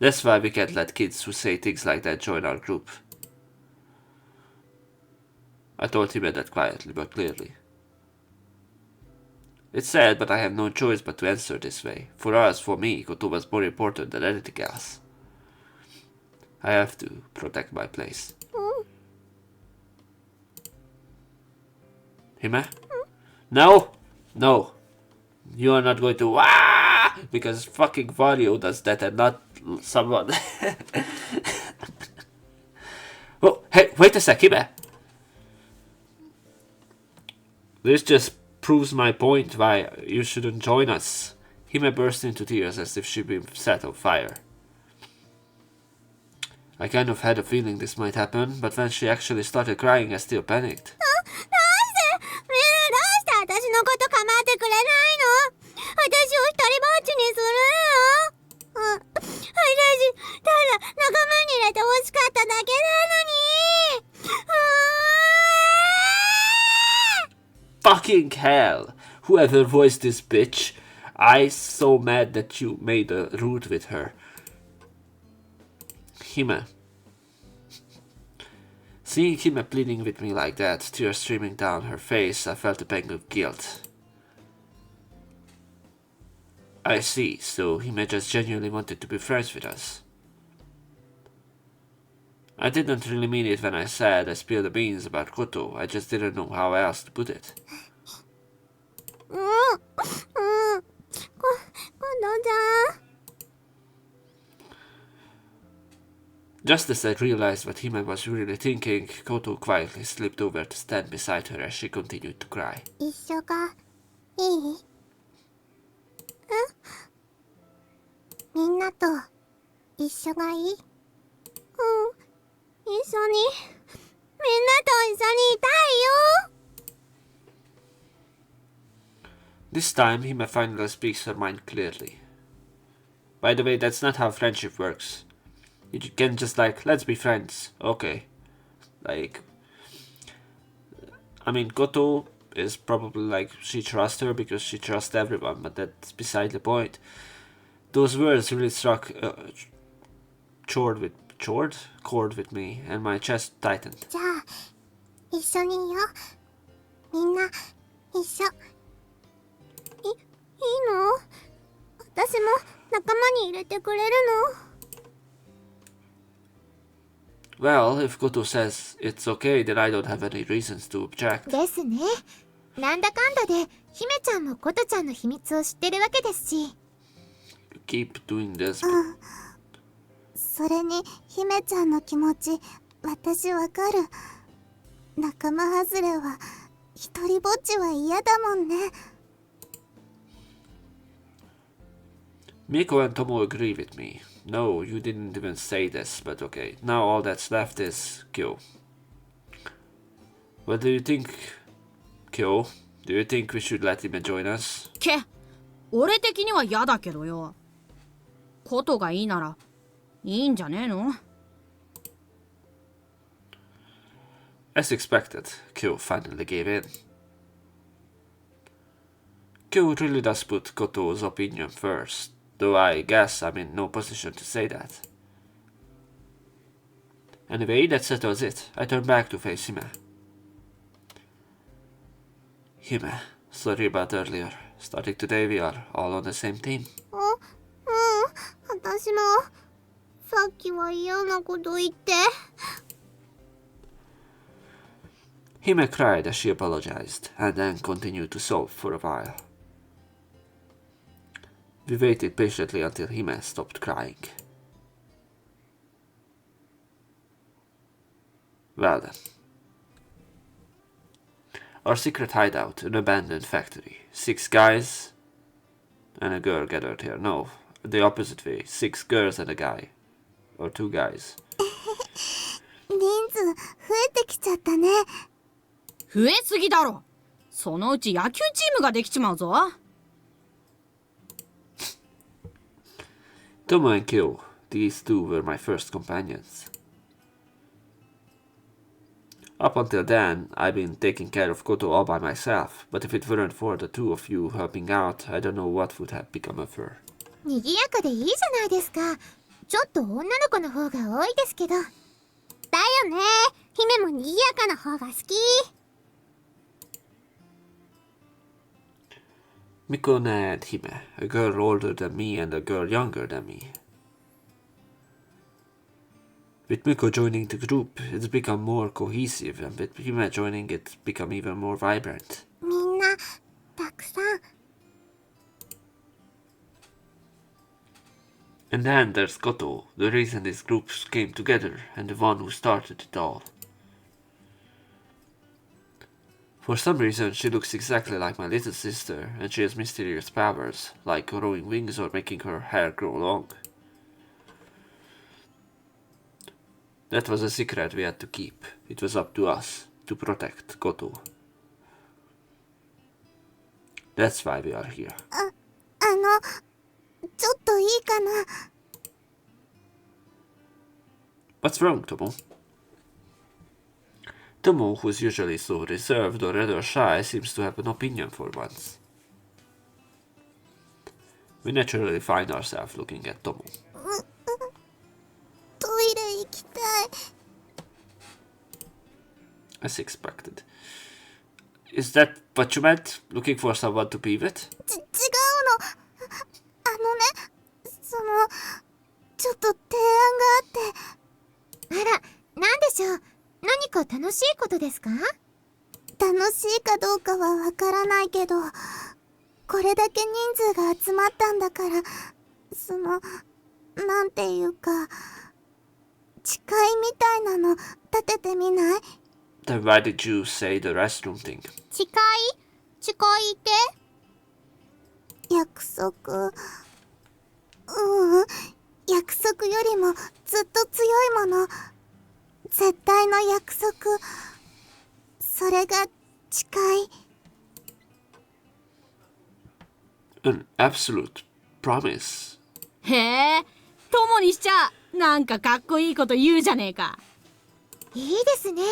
That's why we can't let kids who say things like that join our group. I told him that quietly but clearly. It's sad, but I have no choice but to answer this way. For us, for me, Koto was more important than anything else. I have to protect my place. Hime? No! No! You are not going to Wah! Because fucking Vario does that and not someone. Oh, hey, wait a sec, Hime! This just proves my point why you shouldn't join us. Hime burst into tears as if she'd been set on fire. I kind of had a feeling this might happen, but when she actually started crying, I still panicked. 私のこと構ってくれないの？私を一人ぼっちにするの？私、ただ仲間に入れて欲しかっただけなのに。Fucking hell! Whoever voiced this bitch, I'm so mad that you made a route with her. Hime. Seeing him pleading with me like that, tears streaming down her face, I felt a pang of guilt. I see, so Hime just genuinely wanted to be friends with us. I didn't really mean it when I said I spilled the beans about Koto, I just didn't know how else to put it. 今度じゃん。 Just as I realized what Hime was really thinking, Koto quietly slipped over to stand beside her as she continued to cry. 一緒がいい？みんなと一緒がいい？うん、一緒に、みんなと一緒にいたいよ。 This time, Hime finally speaks her mind clearly. By the way, that's not how friendship works. You can just like, let's be friends, okay. Like, I mean, Koto is probably like, she trusts her because she trusts everyone, but that's beside the point. Those words really struck chord with me, and my chest tightened. じゃあ一緒にいよう。みんな一緒。いいの？私も仲間に入れてくれるの？ Well, if Koto says it's okay, then I don't have any reasons to object. ですね。なんだかんだで姫ちゃんもことちゃんの秘密を知ってるわけですし。You keep doing this. それに姫ちゃんの気持ち私わかる。仲間外れは一人ぼっちは嫌だもんね。 Miko and Tomo agree with me. No, you didn't even say this, but okay. Now all that's left is Kyo. What do you think, Kyo? Do you think we should let him join us? け、俺的には嫌だけどよ。ことがいいならいいんじゃねえの？ As expected, Kyo finally gave in. Kyo really does put Koto's opinion first, though I guess I'm in no position to say that. Anyway, that settles it. I turn back to face Hime. Hime, sorry about earlier. Starting today we are all on the same team. 私もさっきは嫌なこと言って。 Hime cried as she apologized, and then continued to sob for a while. We waited patiently until Hime stopped crying. Well then. Our secret hideout, an abandoned factory. 6 guys and a girl gathered here. No, the opposite way. 6 girls and a guy. Or 2 guys. 人数増えてきちゃったね。増えすぎだろ。そのうち野球チームができちまうぞ。 Tomo and Kyo, these 2 were my first companions. Up until then, I've been taking care of Koto all by myself, but if it weren't for the 2 of you helping out, I don't know what would have become of her. 賑やかでいいじゃないですか。ちょっと女の子の方が多いですけど。だよね。姫も賑やかな方が好き。 Mikone and Hime, a girl older than me and a girl younger than me. With Miko joining the group, it's become more cohesive, and with Hime joining, it's become even more vibrant. みんなたくさん。 And then there's Koto, the reason these groups came together, and the one who started it all. For some reason, she looks exactly like my little sister, and she has mysterious powers, like growing wings or making her hair grow long. That was a secret we had to keep. It was up to us to protect Koto. That's why we are here. ちょっといいかな。 What's wrong, Tomo? Tomo, who's usually so reserved or rather shy, seems to have an opinion for once. We naturally find ourselves looking at Tomo. トイレ行きたい。as expected. Is that what you meant? Looking for someone to be with? 違うの。ちょっと提案があって。あら、なんでしょう。何か楽しいことですか？楽しいかどうかはわからないけど、これだけ人数が集まったんだから、なんていうか、誓いみたいなの立ててみない？ Then why did you say the restroom thing? 誓いって約束。約束よりもずっと強いもの。絶対の約束。それが誓い。An absolute promise. へえ、友にしちゃなんかかっこいいこと言うじゃねえか。いいですね。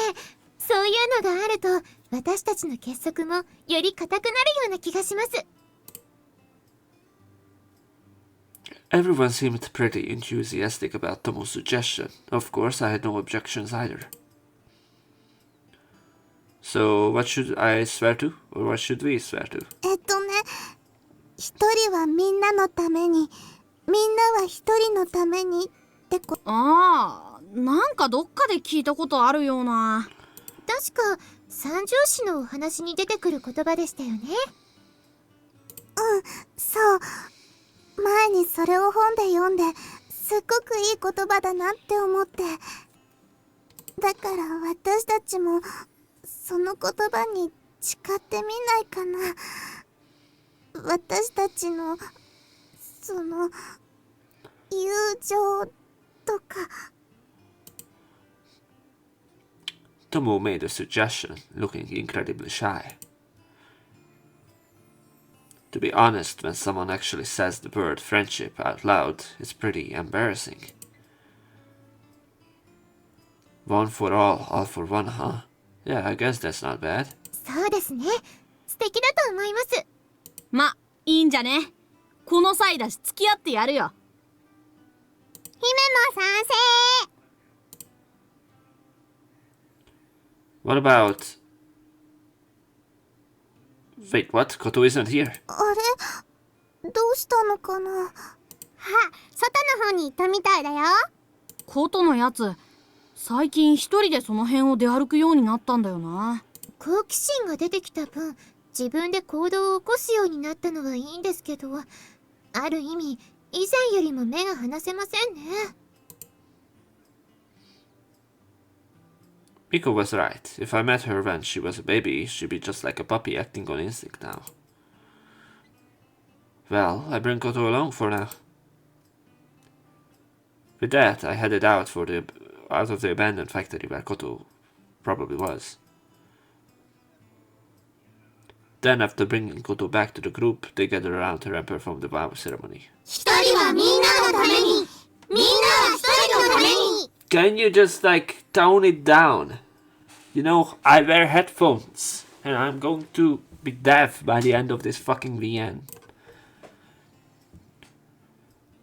そういうのがあると私たちの結束もより固くなるような気がします。Everyone seemed pretty enthusiastic about Tomo's suggestion. Of course, I had no objections either. So, what should I swear to? Or what should we swear to? 一人はみんなのために、みんなは一人のためにってああ、なんかどっかで聞いたことあるような。確か三条市のお話に出てくる言葉でしたよね。そう。前にそれを本で読んで、すっごくいい言葉だなって思って。だから私たちもその言葉に誓ってみないかな。私たちの友情とか。Tomo made a suggestion, looking incredibly shy. To be honest, when someone actually says the word friendship out loud, it's pretty embarrassing. One for all for one, huh? Yeah, I guess that's not bad. そうですね。素敵だと思います。ま、いいんじゃね。この際だし付き合ってやるよ。姫も賛成。What about... Wait, what? Koto isn't here. あれ？どうしたのかな？外の方に行ったみたいだよ。ことのやつ、最近一人でその辺を出歩くようになったんだよな。好奇心が出てきた分、自分で行動を起こすようになったのはいいんですけど、ある意味、以前よりも目が離せませんね。Miko was right. If I met her when she was a baby, she'd be just like a puppy acting on instinct now. Well, I bring Koto along for now. With that, I headed out of the abandoned factory where Koto probably was. Then, after bringing Koto back to the group, they gathered around her and performed the vow ceremony. 一人はみんなのために、みんなは一人のために。 Can you just tone it down? You know, I wear headphones and I'm going to be deaf by the end of this fucking VN.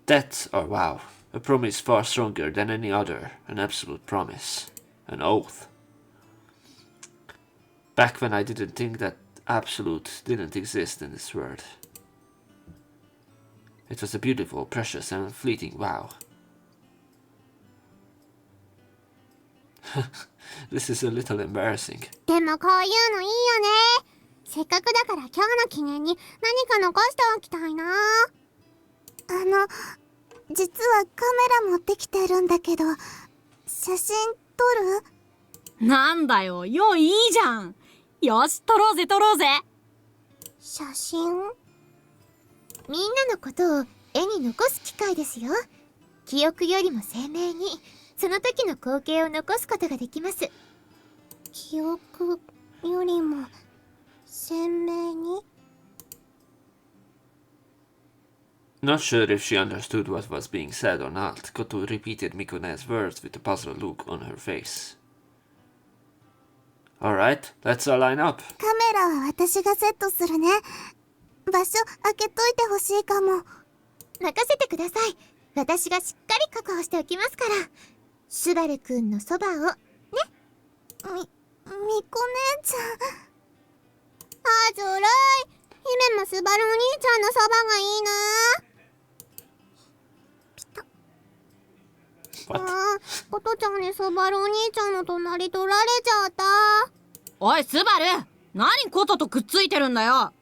That's, oh wow, a promise far stronger than any other, an absolute promise, an oath. Back when I didn't think that absolute didn't exist in this world. It was a beautiful, precious and fleeting vow. This is a little embarrassing. でもこういうのいいよね。せっかくだから今日の記念に何か残しておきたいな。実はカメラ持ってきてるんだけど、写真撮る？なんだよ、よいいじゃん。よし、撮ろうぜ。写真？みんなのことを絵に残す機会ですよ。記憶よりも鮮明に、その時の光景を残すことができます。記憶よりも鮮明に？ Not sure if she understood what was being said or not, Koto repeated Mikone's words with a puzzled look on her face. Alright, let's all line up. カメラは私がセットするね。場所開けといてほしいかも。任せてください。私がしっかり確保しておきますから。スバルくんのそばを、ね。みこ姉ちゃん。あ、ずるい。姫もスバルお兄ちゃんのそばがいいな。ことちゃんにスバルお兄ちゃんの隣取られちゃった。おいスバル、何こととくっついてるんだよ。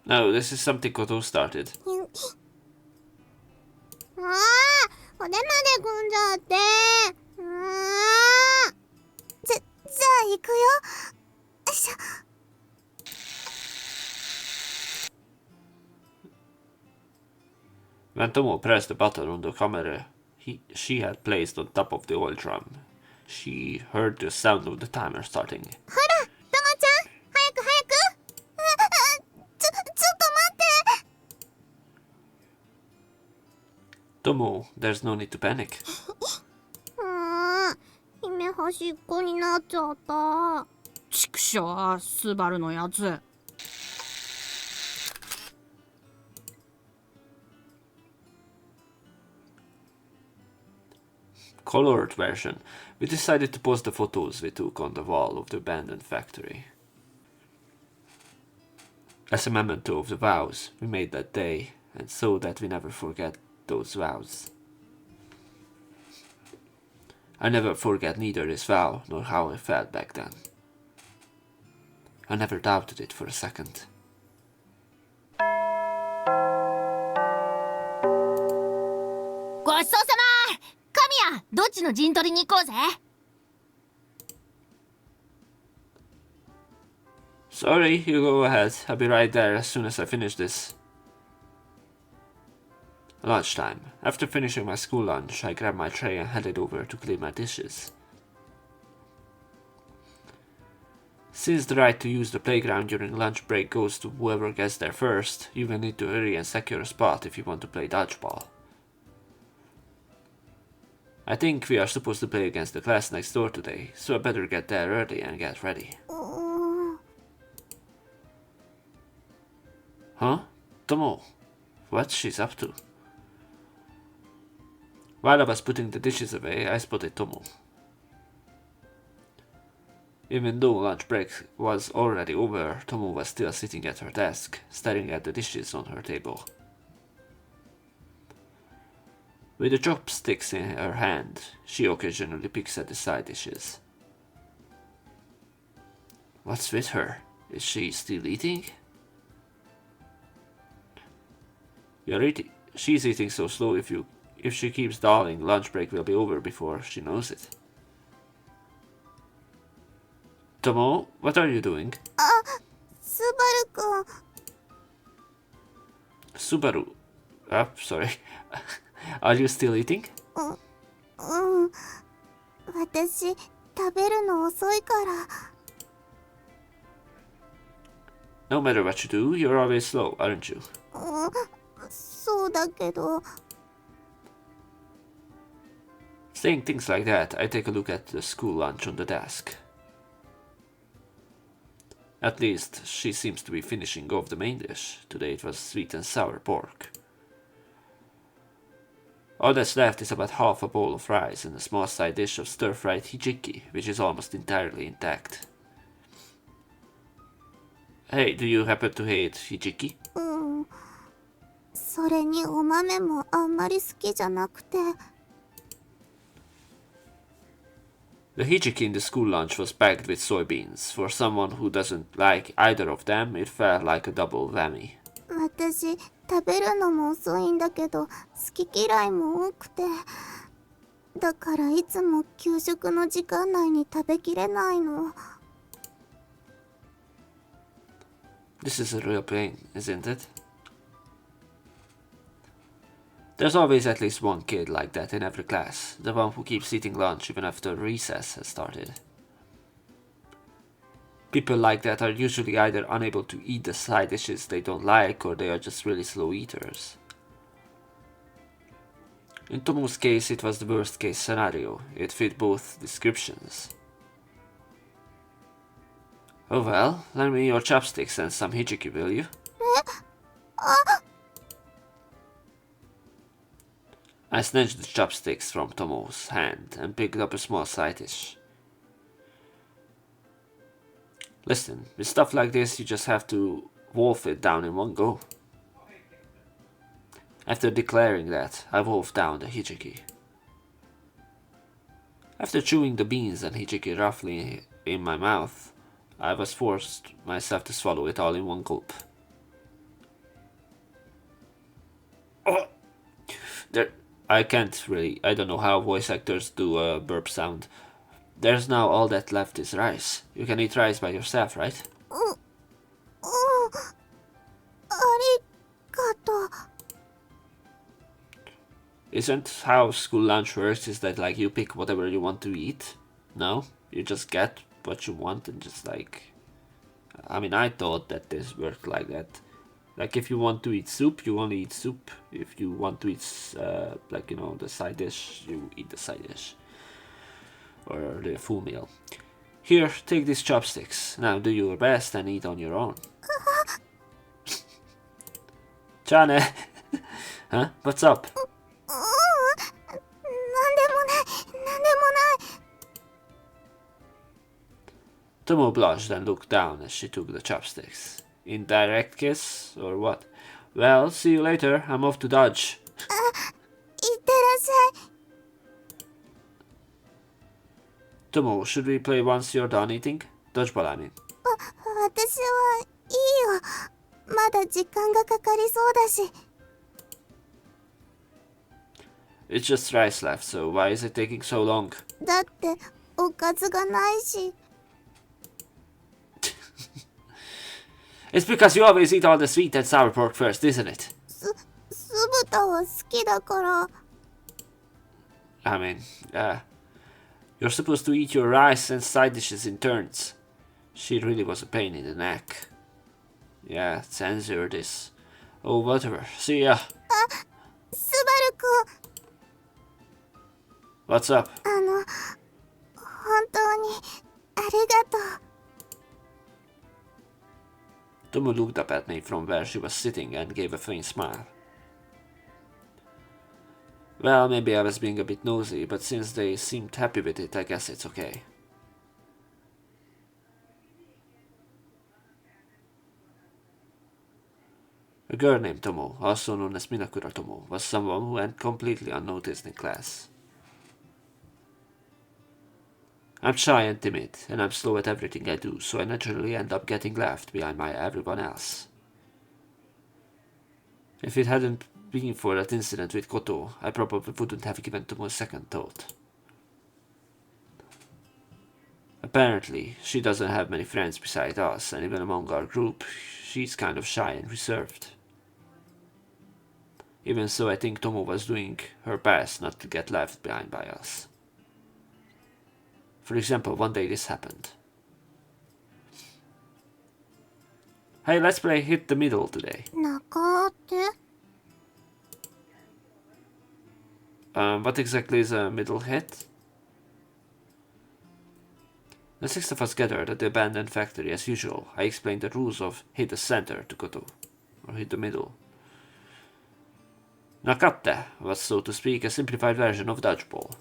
No, this is something Koto started. ああ、骨まで組んじゃって。じゃあ行くよ。よいしょ。When Tomo pressed the button on the camera she had placed on top of the oil drum, she heard the sound of the timer starting. ほら、トモちゃん、早く早く。ちょっと待って。Tomo, there's no need to panic. 姫端っこになっちゃった。ちくしょう、スバルのやつ。Colored version. We decided to post the photos we took on the wall of the abandoned factory. As a memento of the vows we made that day, and so that we never forget those vows. I never forget neither this vow nor how I felt back then. I never doubted it for a second. ごちそうさま。神谷、どっちの陣取りに行こうぜ。Sorry, you go ahead. I'll be right there as soon as I finish this. Lunchtime. After finishing my school lunch, I grabbed my tray and headed over to clean my dishes. Since the right to use the playground during lunch break goes to whoever gets there first, you will need to hurry and secure a spot if you want to play dodgeball. I think we are supposed to play against the class next door today, so I better get there early and get ready. Huh? Tomo? What she's up to? While I was putting the dishes away, I spotted Tomo. Even though lunch break was already over, Tomo was still sitting at her desk, staring at the dishes on her table. With the chopsticks in her hand, she occasionally picks at the side dishes. What's with her? Is she still eating? She's eating so slow if she keeps stalling, lunch break will be over before she knows it. Tomo, what are you doing? スバルくん。 Subaru. Sorry. Are you still eating? 私、食べるの遅いから。 No matter what you do, you're always slow, aren't you? そうだけど。 Saying things like that, I take a look at the school lunch on the desk. At least, she seems to be finishing off the main dish. Today it was sweet and sour pork. All that's left is about half a bowl of rice and a small side dish of stir-fried hijiki, which is almost entirely intact. Hey, do you happen to hate hijiki? それにお豆もあんまり好きじゃなくて。 The hijiki in the school lunch was packed with soybeans. For someone who doesn't like either of them, it felt like a double whammy. 私、食べるのも遅いんだけど、好き嫌いも多くて。だからいつも給食の時間内に食べきれないの。 This is a real pain, isn't it? There's always at least one kid like that in every class, the one who keeps eating lunch even after recess has started. People like that are usually either unable to eat the side dishes they don't like, or they are just really slow eaters. In Tomo's case, it was the worst case scenario. It fit both descriptions. Oh well, lend me your chopsticks and some hijiki, will you? I snatched the chopsticks from Tomo's hand and picked up a small side dish. Listen, with stuff like this, you just have to wolf it down in one go. After declaring that, I wolfed down the hijiki. After chewing the beans and hijiki roughly in my mouth, I was forced myself to swallow it all in one gulp. Oh. I don't know how voice actors do a burp sound. There's now all that left is rice. You can eat rice by yourself, right? ありがとう。 Isn't how school lunch works is that like you pick whatever you want to eat? No? You just get what you want and just like... I mean, I thought that this worked like that. Like if you want to eat soup, you only eat soup. If you want to eat like, you know, the side dish, you eat the side dish. Or the full meal. Here, take these chopsticks. Now do your best and eat on your own. Chane! Huh? What's up? なんでもない。 Tomo blushed and looked down as she took the chopsticks. Indirect kiss? Or what? Well, see you later. I'm off to Dodge. いってらっしゃい。 Tomo, should we play once you're done eating? Dodgeball, I mean. 私はいいよ。まだ時間がかかりそうだし。 It's just rice left, so why is it taking so long? だっておかずがないし。 It's because you always eat all the sweet and sour pork first, isn't it? 酢豚は好きだから。 I mean, you're supposed to eat your rice and side dishes in turns. She really was a pain in the neck. Yeah, censor this. Oh, whatever. See ya. スバルくん。 What's up? 本当にありがとう。 Tomo looked up at me from where she was sitting and gave a faint smile. Well, maybe I was being a bit nosy, but since they seemed happy with it, I guess it's okay. A girl named Tomo, also known as Minakura Tomo, was someone who went completely unnoticed in class. I'm shy and timid, and I'm slow at everything I do, so I naturally end up getting left behind by everyone else. If it hadn't been for that incident with Koto, I probably wouldn't have given Tomo a second thought. Apparently, she doesn't have many friends beside us, and even among our group, she's kind of shy and reserved. Even so, I think Tomo was doing her best not to get left behind by us. For example, one day this happened. Hey, let's play Hit the Middle today. 中って What exactly is a middle hit? The six of us gathered at the abandoned factory as usual. I explained the rules of hit the center to Koto, or hit the middle. Nakatte was, so to speak, a simplified version of dodgeball.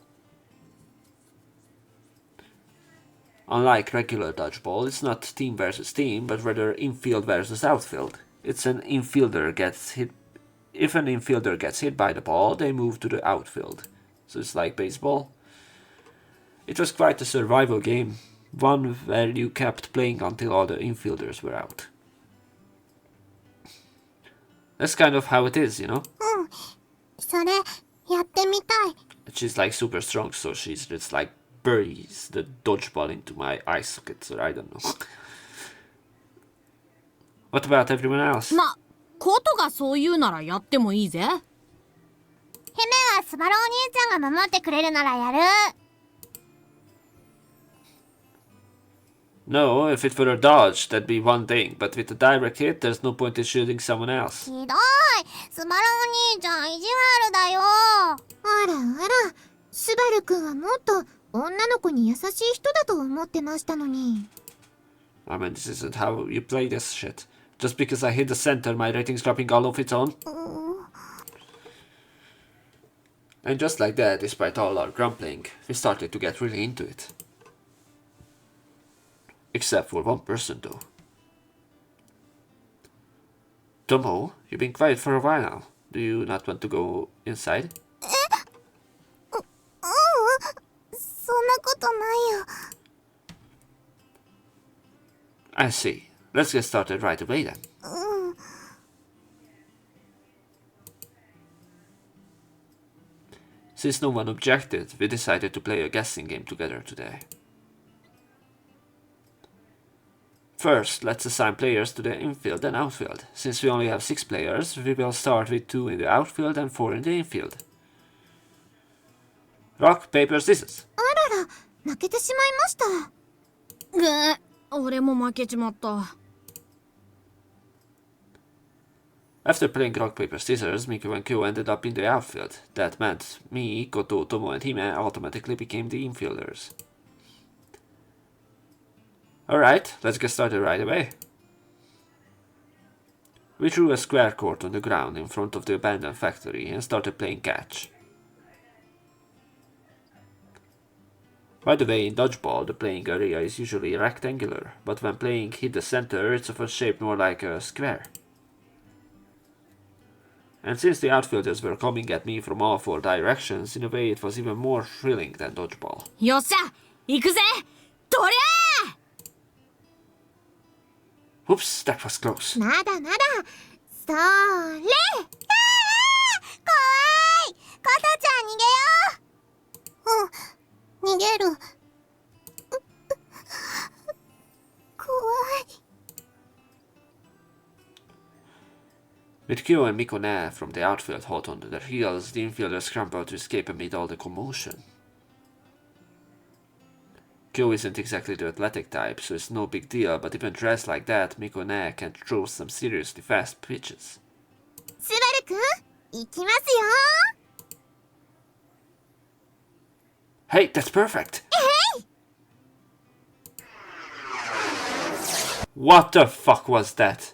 Unlike regular dodgeball, it's not team versus team, but rather infield versus outfield. It's an infielder gets hit. If an infielder gets hit by the ball, they move to the outfield. So it's like baseball. It was quite a survival game, one where you kept playing until all the infielders were out. That's kind of how it is, you know? それやってみたい。 She's like super strong, so she's just like buries the dodgeball into my eye sockets, or I don't know. What about everyone else? ま、コトがそう言うならやってもいいぜ。姫はスバルお兄ちゃんが守ってくれるならやる。 No, if it were a dodge, that'd be one thing, but with a direct hit, there's no point in shooting someone else. ひどい。スバルお兄ちゃん意地悪だよ。あらあら、スバルくんはもっと女の子に優しい人だと思ってましたのに。 I mean, this isn't how you play this shit. Just because I hit the center, my rating's dropping all of its own. And just like that, despite all our grumbling, we started to get really into it. Except for one person though. Tomo, you've been quiet for a while now. Do you not want to go inside? そんなことないよ。 I see. Let's get started right away then. Since no one objected, we decided to play a guessing game together today. First, let's assign players to the infield and outfield. Since we only have 6 players, we will start with 2 in the outfield and 4 in the infield. Rock, paper, scissors. あらら、負けてしまいました。ぐー、俺も負けちまった。After playing rock, paper, scissors, Miku and Kyo ended up in the outfield. That meant me, Koto, Tomo and Hime automatically became the infielders. Alright, let's get started right away. We threw a square court on the ground in front of the abandoned factory and started playing catch. By the way, in dodgeball, the playing area is usually rectangular, but when playing hit the center, it's of a shape more like a square. And since the outfielders were coming at me from all 4 directions, in a way it was even more thrilling than dodgeball. よっしゃ、行くぜ、とりゃー。 Whoops, that was close. まだまだ。それ。怖い。コトちゃん逃げよう。逃げる。怖い。 With Kyo and Mikone from the outfield hot on their heels, the infielders scrambled to escape amid all the commotion. Kyo isn't exactly the athletic type, so it's no big deal, but even dressed like that, Mikone can throw some seriously fast pitches. スバルくん、行きますよ。 Hey, that's perfect! What the fuck was that?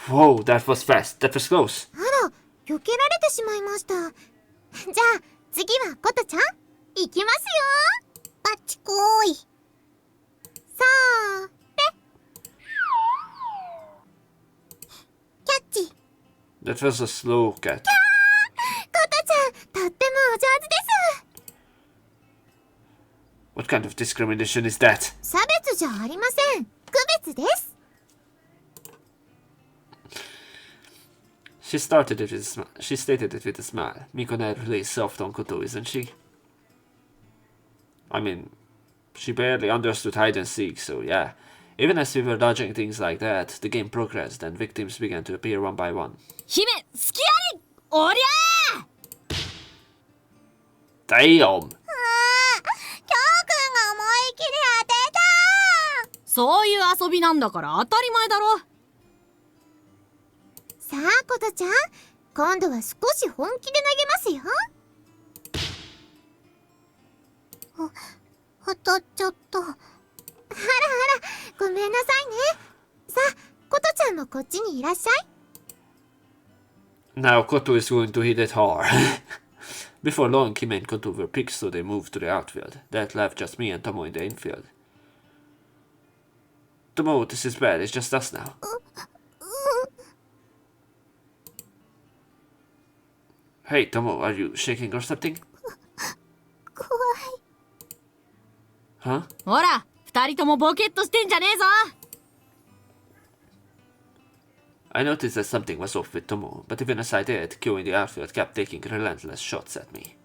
Whoa, that was fast. That was close. あら、避けられてしまいました。じゃあ、次はコトちゃん、行きますよ。バッチコーイ。さーて。キャッチ。 That was a slow cat. コトちゃん、とってもお上手です。 What kind of discrimination is that? 差別じゃありません。区別です。 She stated it with a smile. Mikone really soft on Koto, isn't she? I mean, she barely understood hide and seek, so yeah. Even as we were dodging things like that, the game progressed and victims began to appear one by one. 姫、隙あり、おりゃー。 Damn! キョウくんが思いっきり当てた。そういう遊びなんだから当たり前だろ。さあ、コトちゃん、今度は少し本気で投げますよ。当たっちゃった。あらあら、ごめんなさいね。さあ、コトちゃんもこっちにいらっしゃい。 Now Koto is going to hit it hard. Before long, Kim and Koto were picked, so they moved to the outfield. That left just me and Tomo in the infield. Tomo, this is bad. It's just us now. Hey, Tomo, are you shaking or something? 怖い。 Huh? ほら、2人ともボケっとしてんじゃねえぞ。 I noticed that something was off with Tomo, but even as I did, Kyo in the outfield kept taking relentless shots at me.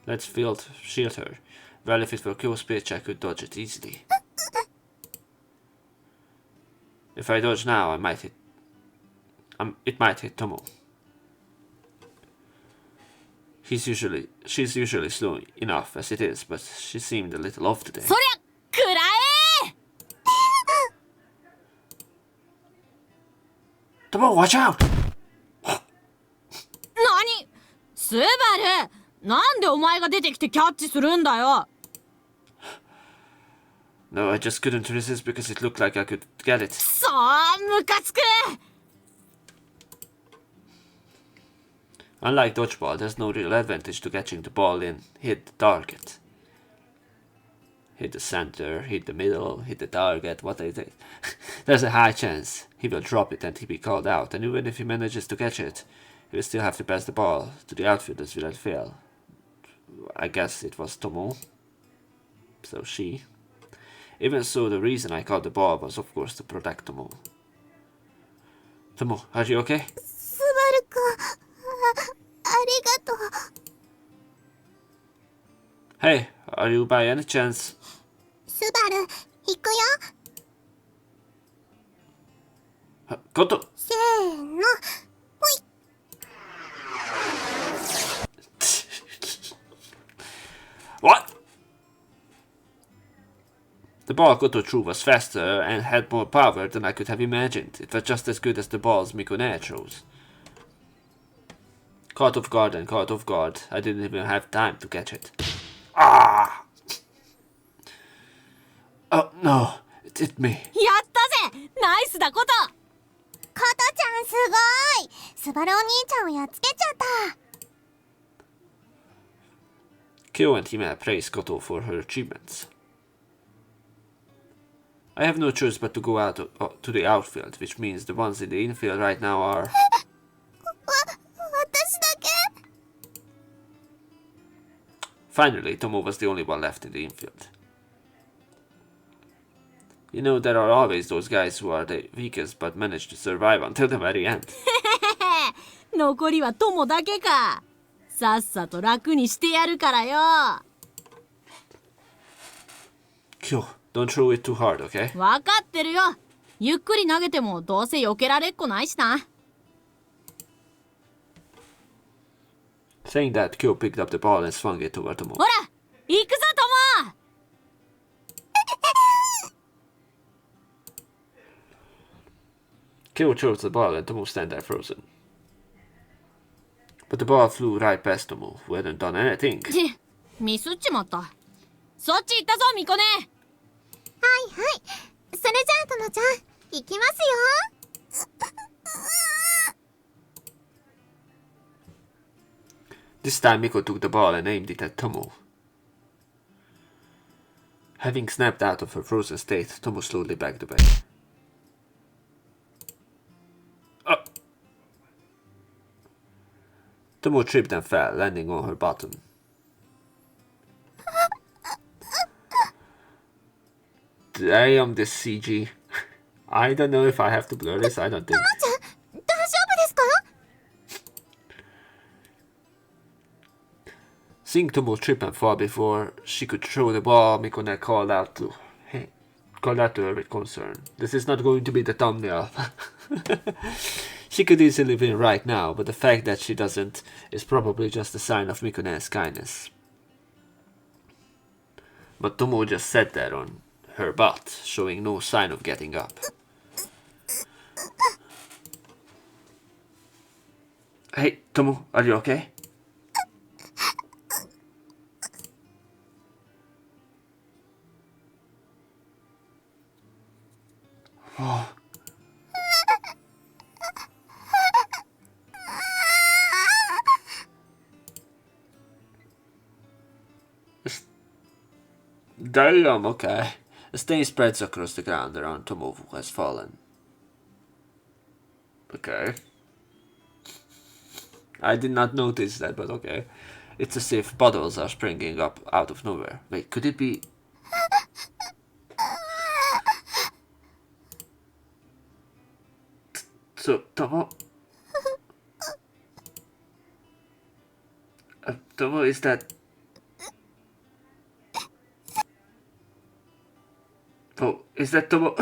Let's shield her. Well, if it were Kyo's pitch, I could dodge it easily. If I dodge now, it might hit Tomo. She's usually slow enough as it is, but she seemed a little off today. そりゃ、くらえ Tomo, watch out! 何スバル、なんでお前が出てきてキャッチするんだよ。 No, I just couldn't resist because it looked like I could get it. そう、ムカつく。Unlike dodgeball, there's no real advantage to catching the ball and hit the target. Hit the center, hit the middle, hit the target, what is it? There's a high chance he will drop it and he'll be called out, and even if he manages to catch it, he will still have to pass the ball to the outfielders without fail. I guess it was Tomo. So she. Even so, the reason I caught the ball was of course to protect Tomo. Tomo, are you okay? スバルくん、ありがとう。 Hey, are you by any chance? スバル、行くよ。Koto! せーの、ほい。 What? The ball Koto threw was faster and had more power than I could have imagined. It was just as good as the balls Mikone throws. Caught off guard and caught off guard. I didn't even have time to catch it. Ah! Oh no, it hit me. やったぜナイスだこと。コトちゃんすごい。スバルお兄ちゃんをやっつけちゃった。 Kyo and Hime praised Koto for her achievements. I have no choice but to go out to the outfield, which means the ones in the infield right now are... 私だけ？ Finally, Tomo was the only one left in the infield. You know, there are always those guys who are the weakest but manage to survive until the very end. 残りは友だけか。さっさと楽にしてやるからよ。Kyo, don't throw it too hard, okay? わかってるよ。ゆっくり投げてもどうせ避けられっこないしな。 Saying that, Kyo picked up the ball and swung it toward Tomo. ほら行くぞ友。 Kyo chose the ball and Tomo stand there frozen. But the ball flew right past Tomo, who hadn't done anything. ミスっちまった。そっち行ったぞミコネ。はいはい。それじゃあトモちゃん、行きますよ。 This time Miko took the ball and aimed it at Tomo. Having snapped out of her frozen state, Tomo slowly backed away. Tomo tripped and fell, landing on her bottom. Damn, this CG. I don't know if I have to blur this, I don't think. 大丈夫ですか？ Seeing Tomo trip and fall before she could throw the ball, Mikone called out to her with concern. This is not going to be the thumbnail. She could easily win right now, but the fact that she doesn't is probably just a sign of Mikone's kindness. But Tomo just sat there on her butt, showing no sign of getting up. Hey, Tomo, are you okay? Oh. Damn, okay. A stain spreads across the ground around Tomo, who has fallen. Okay. I did not notice that, but okay. It's as if puddles are springing up out of nowhere. Wait, could it be... So, Tomo... Tomo, is that... Oh, is that Tomo?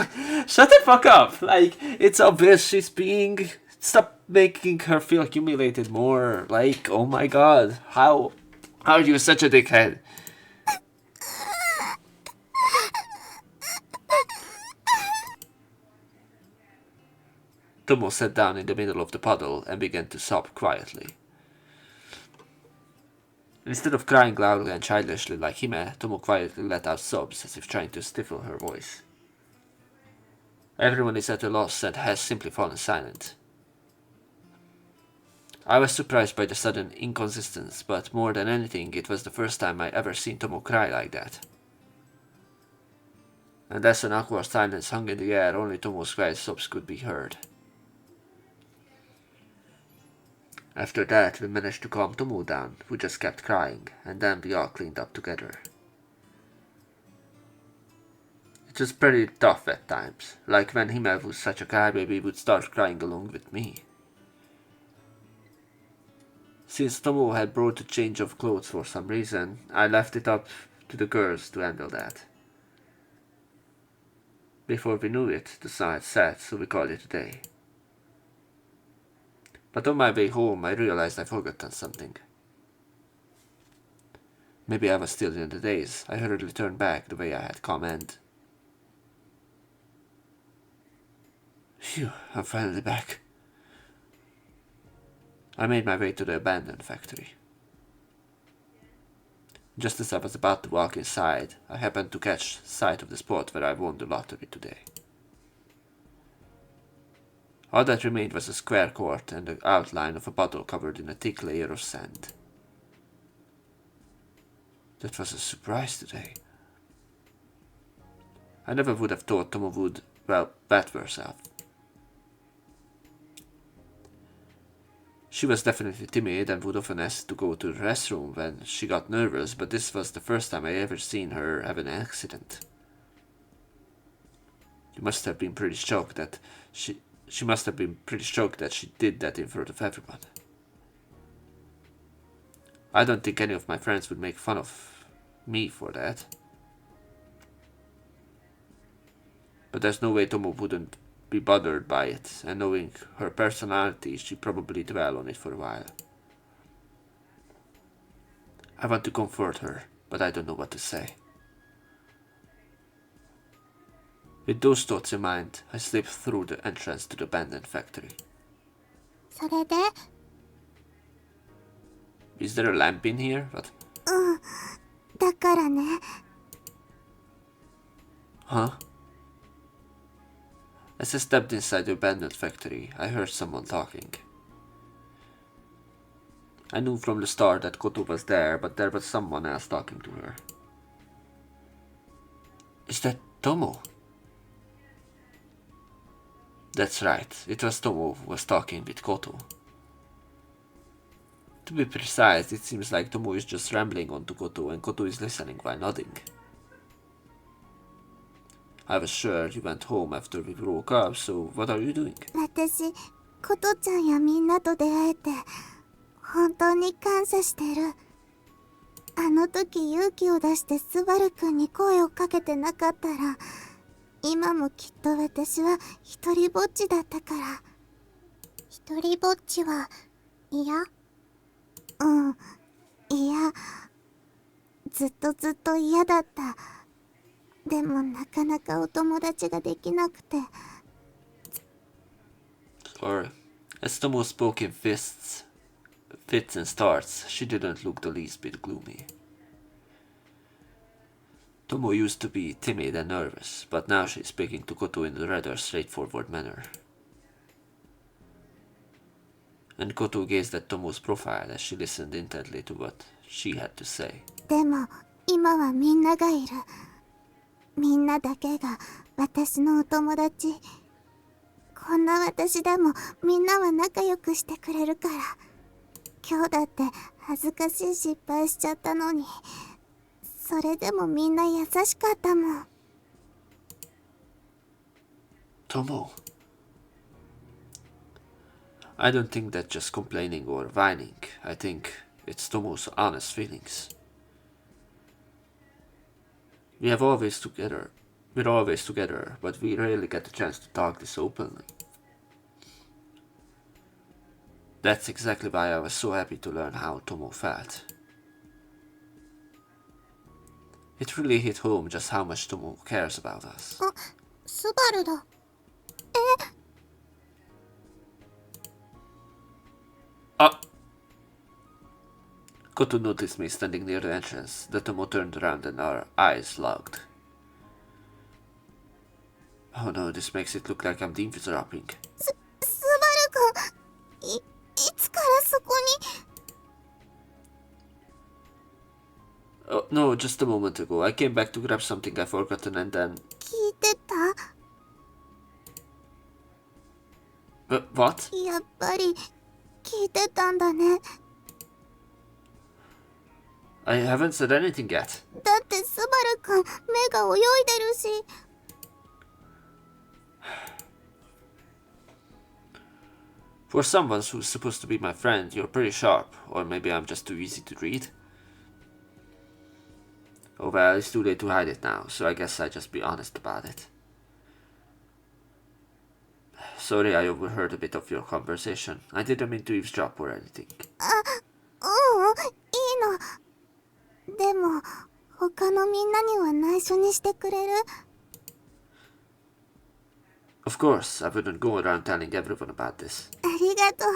Shut the fuck up! Like, it's obvious she's being... Stop making her feel humiliated more. Like, oh my god. How are you such a dickhead? Tomo sat down in the middle of the puddle and began to sob quietly. Instead of crying loudly and childishly like Hime, Tomo quietly let out sobs as if trying to stifle her voice. Everyone is at a loss and has simply fallen silent. I was surprised by the sudden inconsistency, but more than anything, it was the first time I ever seen Tomo cry like that. And as an awkward silence hung in the air, only Tomo's quiet sobs could be heard. After that, we managed to calm Tomo down, who just kept crying, and then we all cleaned up together. It was pretty tough at times, like when Himmel was such a crybaby would start crying along with me. Since Tomo had brought a change of clothes for some reason, I left it up to the girls to handle that. Before we knew it, the sun had set, so we called it a day. But on my way home, I realized I'd forgotten something. Maybe I was still in the daze. I hurriedly turned back the way I had come and... Phew, I'm finally back. I made my way to the abandoned factory. Just as I was about to walk inside, I happened to catch sight of the spot where I won the lottery today. All that remained was a square court and the outline of a puddle covered in a thick layer of sand. That was a surprise today. I never would have thought Tomo would, well, bet herself. She was definitely timid and would often ask to go to the restroom when she got nervous, but this was the first time I ever seen her have an accident. She must have been pretty shocked that she did that in front of everyone. I don't think any of my friends would make fun of me for that. But there's no way Tomo wouldn't be bothered by it, and knowing her personality, she'd probably dwell on it for a while. I want to comfort her, but I don't know what to say. With those thoughts in mind, I slipped through the entrance to the abandoned factory. それで Is there a lamp in here? What? だからね Huh? As I stepped inside the abandoned factory, I heard someone talking. I knew from the start that Koto was there, but there was someone else talking to her. Is that Tomo? That's right, it was Tomo who was talking with Koto. To be precise, it seems like Tomo is just rambling on to Koto and Koto is listening while nodding. I was sure you went home after we broke up, so what are you doing? 私ことちゃんやみんなと出会えて本当に感謝してる。あの時勇気を出してスバルくんに声をかけてなかったら今もきっと私は一人ぼっちだったから。一人ぼっちは嫌？嫌。ずっと嫌だった。でもなかなかお友達ができなくて。Or, as Tomo spoke in fits and starts, she didn't look the least bit gloomy. Tomo used to be timid and nervous, but now she's speaking to Koto in a rather straightforward manner. And Koto gazed at Tomo's profile as she listened intently to what she had to say. でも今はみんながいる。みんなだけが私のお友達。こんな私でもみんなは仲良くしてくれるから。今日だって恥ずかしい失敗しちゃったのに。それでもみんな優しかったもん。Tomo. I don't think that's just complaining or whining. I think it's Tomo's honest feelings. We're always together, but we rarely get the chance to talk this openly. That's exactly why I was so happy to learn how Tomo felt. It really hit home just how much Tomo cares about us. あ、スバルだ。Koto noticed me standing near the entrance. The Tomo turned around and our eyes locked. Oh no, this makes it look like I'm eavesdropping. スバルくん、いつからそ No, just a moment ago. I came back to grab something I forgotten and then... 聞いてた？ what? やっぱり聞いてたんだね。 I haven't said anything yet. だってスバルくん目が泳いでるし。 For someone who's supposed to be my friend, you're pretty sharp. Or maybe I'm just too easy to read. Oh well, it's too late to hide it now, so I guess I just be honest about it. Sorry I overheard a bit of your conversation. I didn't mean to eavesdrop or anything. いいの。でも他のみんなには内緒にしてくれる？ Of course, I wouldn't go around telling everyone about this. ありがとう、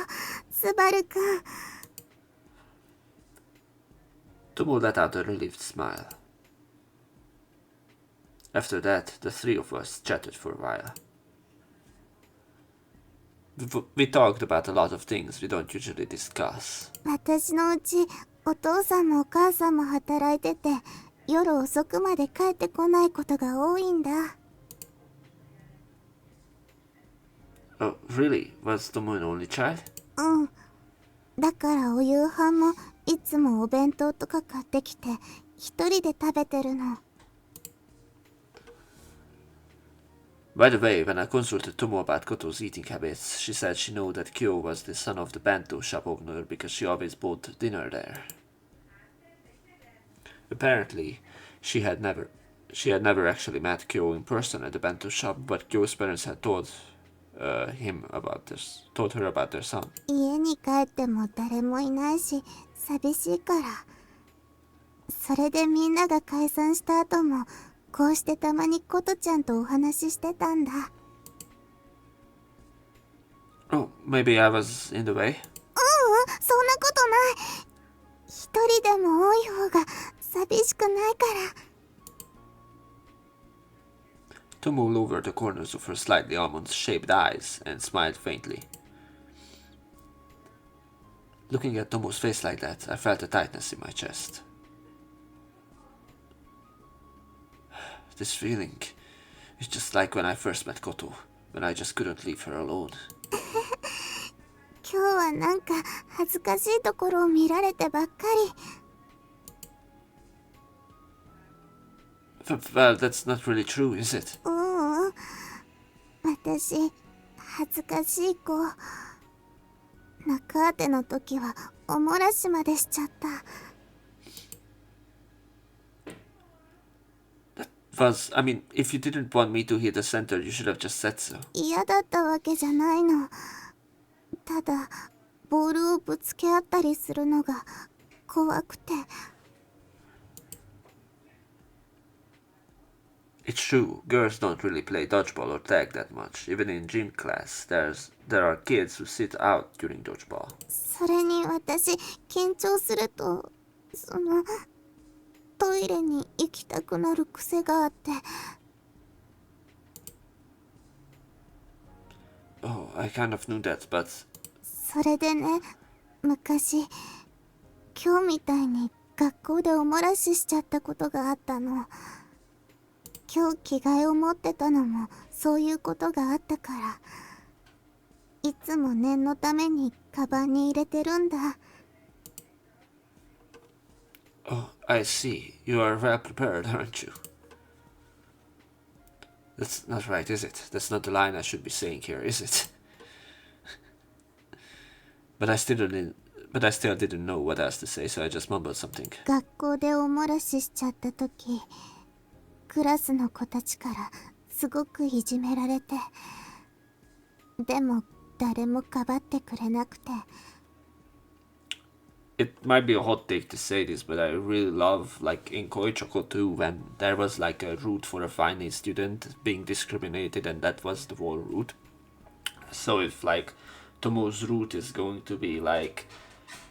スバルくん。 Tomo let out a relieved smile. After that, the three of us chatted for a while. We talked about a lot of things we don't usually discuss. 私のうちお父さんもお母さんも働いてて、夜遅くまで帰ってこないことが多いんだ。 Oh, really? Was Tomo an only child? うん。だからお夕飯もいつもお弁当とか買ってきて一人で食べてるの。 By the way, when I consulted Tomo about Koto's eating habits, she said she knew that Kyo was the son of the bento shop owner because she always bought dinner there. Apparently, she had never actually met Kyo in person at the bento shop, but Kyo's parents had told her about their son. 家に帰っても誰もいないし寂しいから。それでみんなが解散した後もこうしてたまにことちゃんとお話ししてたんだ。 Oh, maybe I was in the way? そんなことない。一人でも多い方が寂しくないから。 Tomo lowered the corners of her slightly almond-shaped eyes and smiled faintly. Looking at Tomo's face like that, I felt a tightness in my chest. This feeling is just like when I first met Koto, when I just couldn't leave her alone. 今日はなんか恥ずかしいところを見られてばっかり。 Well, that's not really true, is it? 私恥ずかしい子。中当ての時はお漏らしまでしちゃった。 I mean, if you didn't want me to hit the center, you should have just said so. 嫌だったわけじゃないの。ただボールをぶつけ合ったりするのが怖くて。 It's true, girls don't really play dodgeball or tag that much. Even in gym class, there are kids who sit out during dodgeball. それに私緊張するとトイレに行きたくなる癖があって。 Oh, I kind of knew that, but... それでね、昔今日みたいに学校でお漏らししちゃったことがあったの。今日着替えを持ってたのもそういうことがあったから、いつも念のためにカバンに入れてるんだ。 Oh, I see. You are well prepared, aren't you? That's not right, is it? That's not the line I should be saying here, is it? But I still didn't know what else to say, so I just mumbled something. 学校でお漏らししちゃった時、クラスの子たちからすごくいじめられて、でも誰もかばってくれなくて。 It might be a hot take to say this, but I really love, like, in Koichoko too, when there was, like, a route for a fine student being discriminated, and that was the wall route. So if, like, Tomo's route is going to be, like,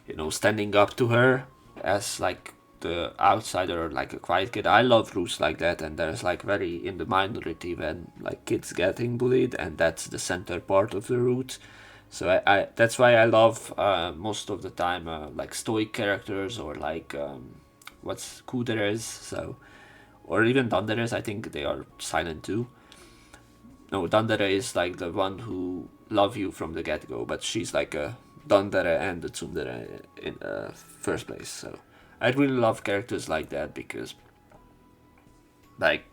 you know, standing up to her as, like, the outsider, like a quiet kid. I love routes like that, and there's, like, very in the minority when, like, kids getting bullied, and that's the center part of the route. So I that's why I love most of the time like stoic characters or like what's Kudere is, so, or even Dandere, I think they are silent too. No, Dandere is like the one who love you from the get-go, but she's like a Dandere and a Tsundere in the first place. So I really love characters like that because like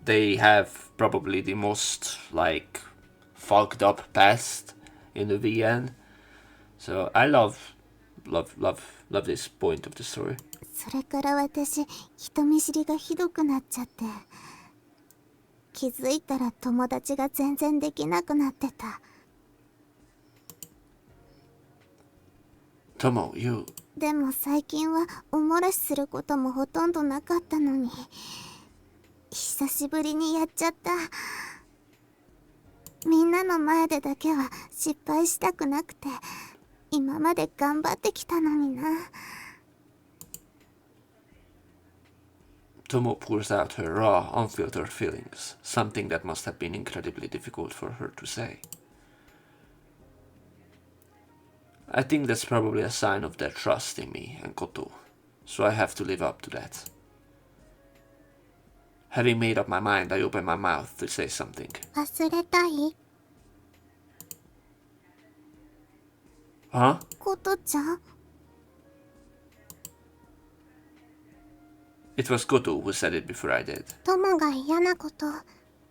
they have probably the most like fucked up past in the VN. So I love this point of the story. それから私、人見知りがひどくなっちゃって。気づいたら友達が全然できなくなってた。Tomo, you... でも最近はおもらしすることもほとんどなかったのに、久しぶりにやっちゃった。みんなの前でだけは失敗したくなくて、今まで頑張ってきたのにな。Tomo pours out her raw, unfiltered feelings, something that must have been incredibly difficult for her to say. I think that's probably a sign of their trust in me and Koto, so I have to live up to that. Having made up my mind, I open my mouth to say something. 忘れたい？ Huh? ことちゃん？ It was Koto who said it before I did. 友が嫌なこと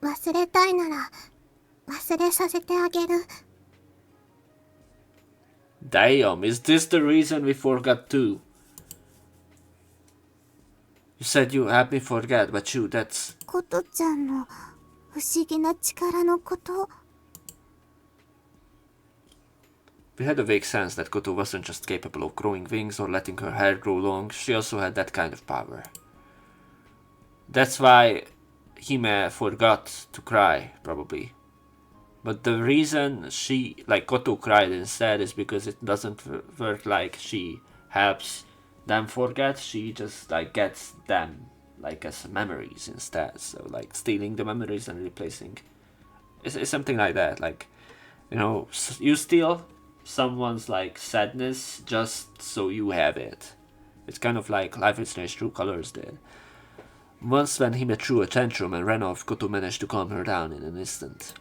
忘れたいなら忘れさせてあげる。 Damn, is this the reason we forgot too? You said you had me forget, but you, that's... ことちゃんの不思議な力のこと。 We had a vague sense that Koto wasn't just capable of growing wings or letting her hair grow long, she also had that kind of power. That's why Hime forgot to cry, probably. But the reason she, like Koto cried instead is because it doesn't work like she helps them forget, she just like gets them like as memories instead. So like stealing the memories and replacing. It's something like that, like, you know, you steal someone's like sadness just so you have it. It's kind of like Life is Strange True Colors did. Once when Hime threw a tantrum and ran off, Koto managed to calm her down in an instant.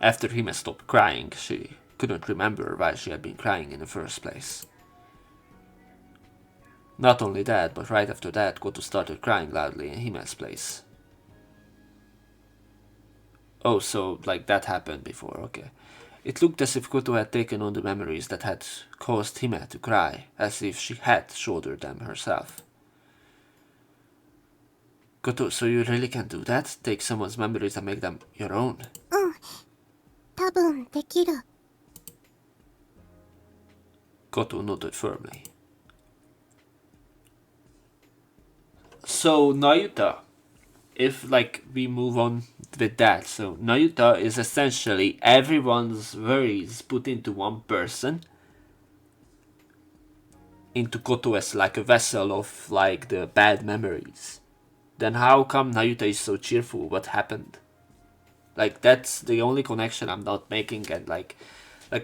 After Hime stopped crying, she couldn't remember why she had been crying in the first place. Not only that, but right after that, Koto started crying loudly in Hime's place. Oh, so like that happened before, okay. It looked as if Koto had taken on the memories that had caused Hime to cry, as if she had shouldered them herself. Koto, so you really can do that? Take someone's memories and make them your own? うん、多分できる。 Koto nodded firmly. So Nayuta, if like we move on with that, so Nayuta is essentially everyone's worries put into one person, into Koto as like a vessel of like the bad memories. Then how come Nayuta is so cheerful? What happened? Like that's the only connection I'm not making, and like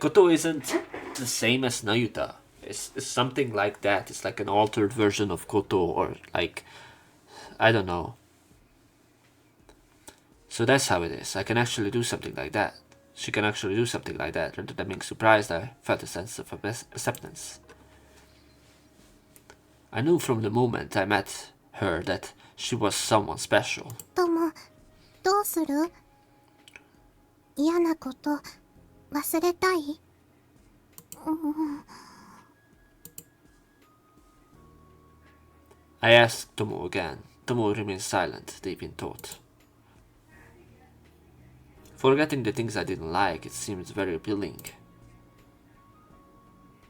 Koto isn't the same as Nayuta. It's something like that. It's like an altered version of Koto, or like, I don't know. So that's how it is. I can actually do something like that. She can actually do something like that. Rather than being surprised, I felt a sense of acceptance. I knew from the moment I met her that she was someone special. 友、どうする？嫌なこと忘れたい？うん。 I asked Tomo again. Tomo remained silent, deep in thought. Forgetting the things I didn't like, it seemed very appealing.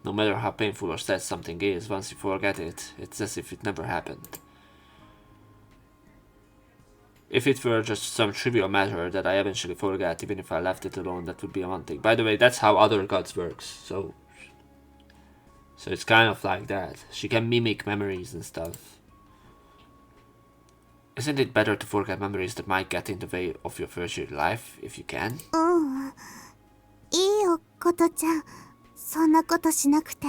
No matter how painful or sad something is, once you forget it, it's as if it never happened. If it were just some trivial matter that I eventually forgot, even if I left it alone, that would be one thing. By the way, that's how other gods works, so it's kind of like that. She can mimic memories and stuff. Isn't it better to forget memories that might get in the way of your future life, if you can? うん。いいよ、ことちゃん。そんなことしなくて。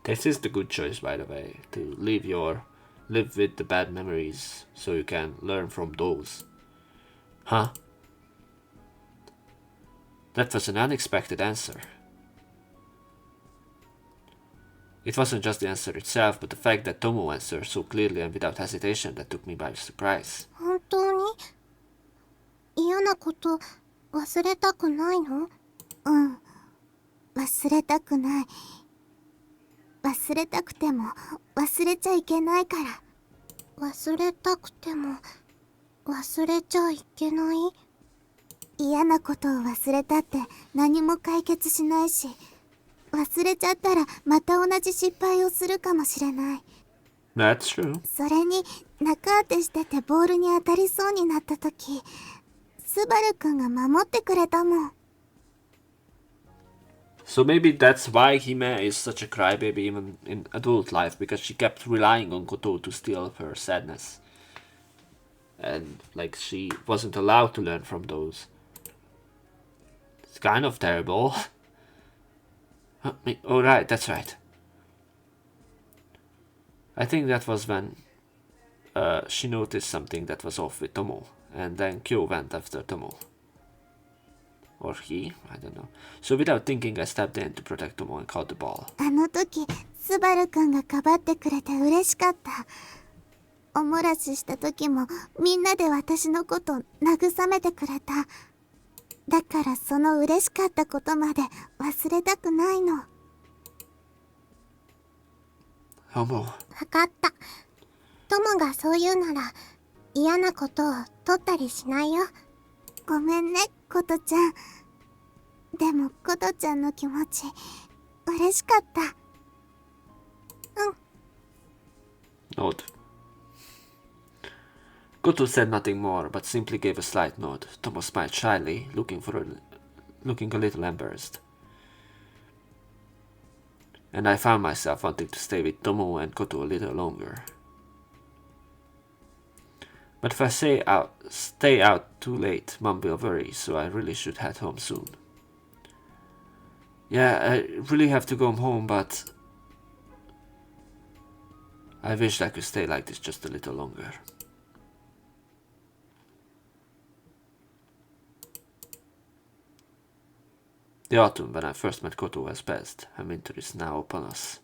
This is the good choice, by the way, to live with the bad memories so you can learn from those. Huh? That was an unexpected answer. It wasn't just the answer itself, but the fact that Tomo answered so clearly and without hesitation that took me by surprise. 本当に嫌なこと忘れたくないの？うん。忘れたくない。忘れたくても忘れちゃいけないから。忘れたくても忘れちゃいけない？嫌なことを忘れたって何も解決しないし、忘れちゃったらまた同じ失敗をするかもしれない。That's true. それに中当てしててボールに当たりそうになった時、スバルくんが守ってくれたもん。So maybe that's why Hime is such a crybaby even in adult life, because she kept relying on Koto to steal her sadness. And like she wasn't allowed to learn from those. It's kind of terrible. Oh right, that's right. I think that was when she noticed something that was off with Tomo, and then Kyo went after Tomo. Or he, I don't know. So without thinking, I stepped in to protect Tomo and caught the ball. あの時、スバルくんがかばってくれて嬉しかった。おもらしした時もみんなで私のこと慰めてくれた。だからその嬉しかったことまで忘れたくないの。Tomo. わかった。トモがそう言うなら嫌なことを取ったりしないよ。ごめんね、コトちゃん。でもコトちゃんの気持ち嬉しかった。うん。Nod. Koto said nothing more, but simply gave a slight nod. Tomo smiled shyly, looking a little embarrassed. And I found myself wanting to stay with Tomo and Koto a little longer. But if I stay out too late, Mom will worry, so I really should head home soon. Yeah, I really have to go home, but I wish I could stay like this just a little longer. The autumn when I first met Koto has passed, and winter is now upon us.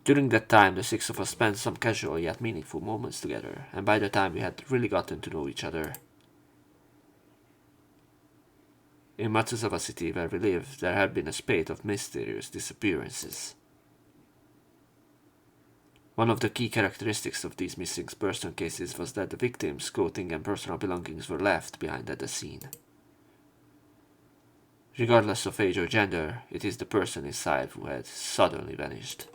During that time, the six of us spent some casual yet meaningful moments together, and by the time we had really gotten to know each other. In Matsuzawa City, where we live, there had been a spate of mysterious disappearances. One of the key characteristics of these missing person cases was that the victims' clothing and personal belongings were left behind at the scene. Regardless of age or gender, it is the person inside who had suddenly vanished.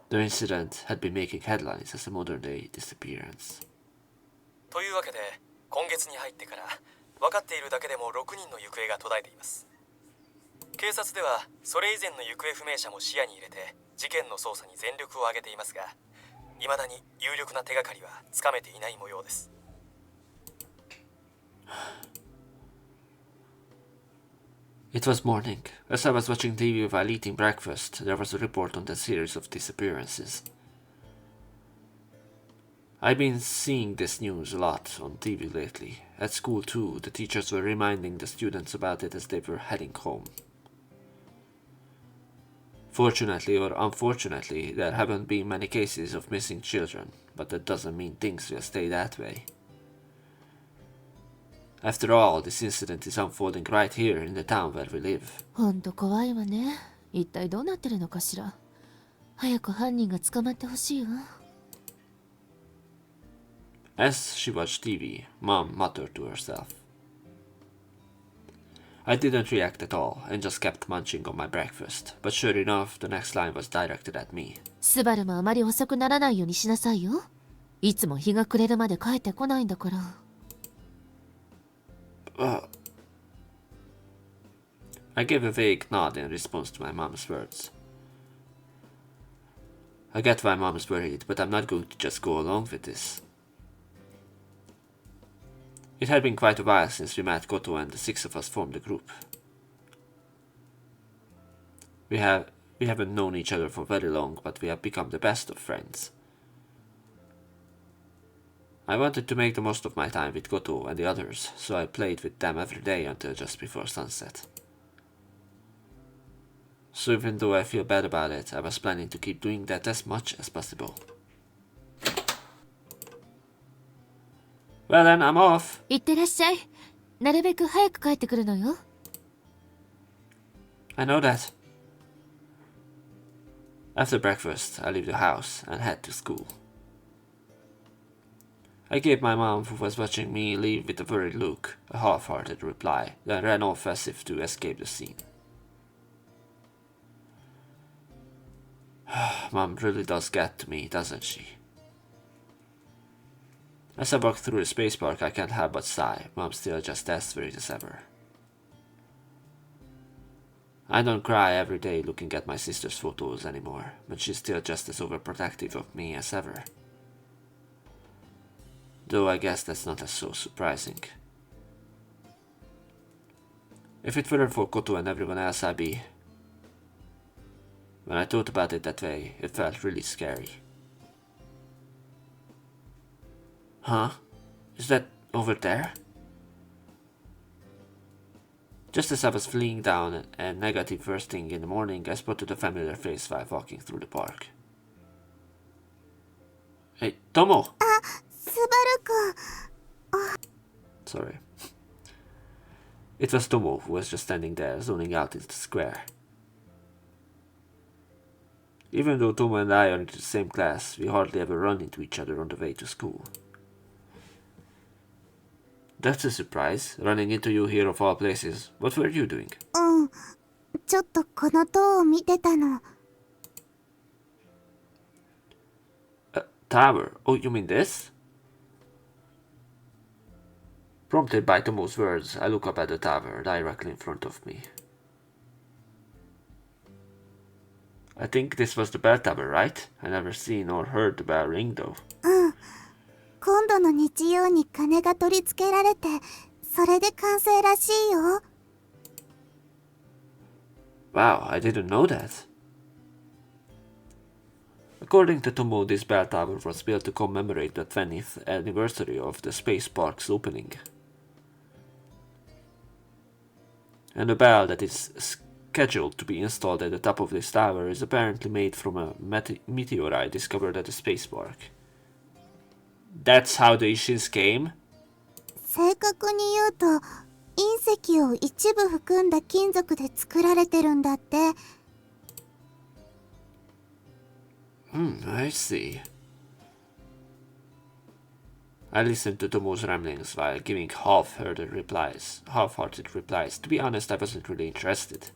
The incident had been making headlines as a modern-day disappearance. というわけで、今月に入ってから分かっているだけでも6人の行方が途絶えています。警察ではそれ以前の行方不明者も視野に入れて事件の捜査に全力を挙げていますが、未だに有力な手がかりはつかめていない模様です。It was morning. As I was watching TV while eating breakfast, there was a report on the series of disappearances. I've been seeing this news a lot on TV lately. At school too, the teachers were reminding the students about it as they were heading home. Fortunately or unfortunately, there haven't been many cases of missing children, but that doesn't mean things will stay that way. After all, this incident is unfolding right here in the town where we live. ほんと怖いわね。一体どうなってるのかしら。早く犯人が捕まってほしいわ。As she watched TV, Mom muttered to herself. I didn't react at all and just kept munching on my breakfast, but sure enough, the next line was directed at me. スバルもあまり遅くならないようにしなさいよ。いつも日が暮れるまで帰ってこないんだから。I gave a vague nod in response to my mom's words. I get why Mom's worried, but I'm not going to just go along with this. It had been quite a while since we met Koto and the six of us formed a group. We haven't known each other for very long, but we have become the best of friends. I wanted to make the most of my time with Goto and the others, so I played with them every day until just before sunset. So even though I feel bad about it, I was planning to keep doing that as much as possible. Well then, I'm off. いってらっしゃい。なるべく早く帰ってくるのよ。I know that. After breakfast, I leave the house and head to school. I gave my mom, who was watching me leave with a worried look, a half-hearted reply, then ran off as if to escape the scene. Mom really does get to me, doesn't she? As I walk through the space park, I can't help but sigh. Mom's still just as sweet as ever. I don't cry every day looking at my sister's photos anymore, but she's still just as overprotective of me as ever. Though I guess that's not so surprising. If it weren't for Koto and everyone else, I'd be... When I thought about it that way, it felt really scary. Huh? Is that over there? Just as I was fleeing down a negative first thing in the morning, I spotted a familiar face while walking through the park. Hey, Tomo! Sorry. It was Tomo who was just standing there, zoning out into the square. Even though Tomo and I are in the same class, we hardly ever run into each other on the way to school. That's a surprise, running into you here of all places. What were you doing? ちょっとこの塔を見てたの。Tower? Oh, you mean this? Prompted by Tomo's words, I look up at the tower directly in front of me. I think this was the bell tower, right? I never seen or heard the bell ring though. 今度の日曜に鐘が取り付けられて、それで完成らしいよ。Wow, I didn't know that. According to Tomo, this bell tower was built to commemorate the 20th anniversary of the space park's opening. And the bell that is scheduled to be installed at the top of this tower is apparently made from a meteorite discovered at the space park. That's how the Ishins came? 正確に言うと、隕石を一部含んだ金属で作られてるんだって。I see. I listened to Tomo's ramblings while giving half-hearted replies. To be honest, I wasn't really interested.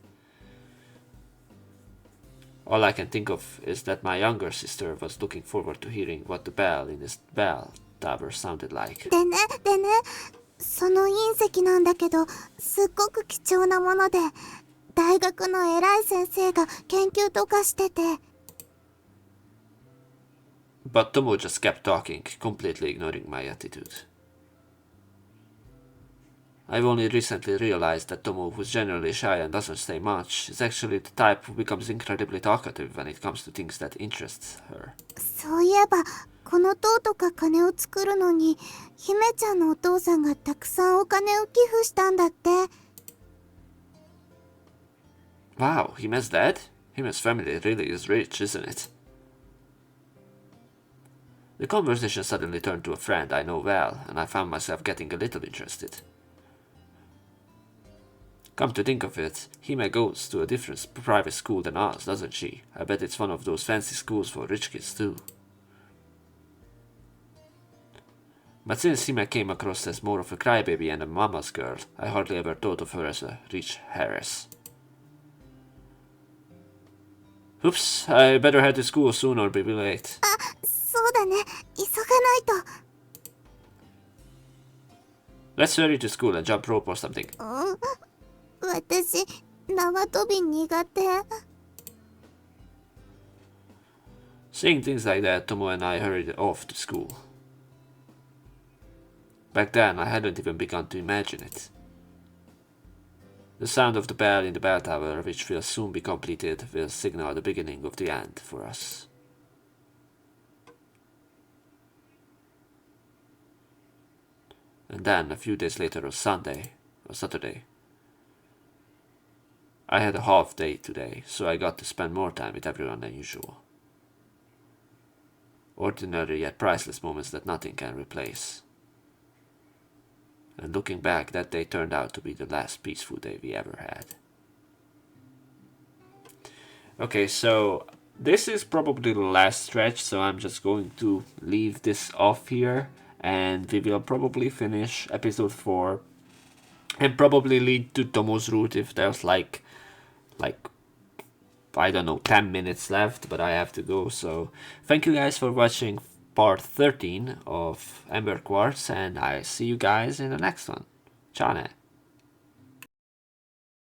All I can think of is that my younger sister was looking forward to hearing what the bell in this bell tower sounded like. でね、その隕石なんだけど、すっごく貴重なもので、大学の偉い先生が研究とかしてて。But Tomo just kept talking, completely ignoring my attitude. I've only recently realized that Tomo, who's generally shy and doesn't say much, is actually the type who becomes incredibly talkative when it comes to things that interest her. そういえば、この塔とか鐘を作るのに、姫ちゃんのお父さんがたくさんお金を寄付したんだって。Wow, Hime's dad? Hime's family really is rich, isn't it? The conversation suddenly turned to a friend I know well, and I found myself getting a little interested. Come to think of it, Hime goes to a different private school than us, doesn't she? I bet it's one of those fancy schools for rich kids too. But since Hime came across as more of a crybaby and a mama's girl, I hardly ever thought of her as a rich heiress. Oops, I better head to school soon or be late. そうだね、急がないと。Let's hurry to school and jump rope or something. 私、縄跳び苦手。Saying things like that, Tomo and I hurried off to school. Back then, I hadn't even begun to imagine it. The sound of the bell in the bell tower, which will soon be completed, will signal the beginning of the end for us. And then, a few days later on Sunday, or Saturday, I had a half day today, so I got to spend more time with everyone than usual. Ordinary yet priceless moments that nothing can replace. And looking back, that day turned out to be the last peaceful day we ever had. Okay, so this is probably the last stretch, so I'm just going to leave this off here, and we will probably finish episode 4 and probably lead to Tomo's route if there's like I don't know, 10 minutes left, but I have to go. So thank you guys for watching part 13 of Amber Quartz, and I see you guys in the next one. Ciao.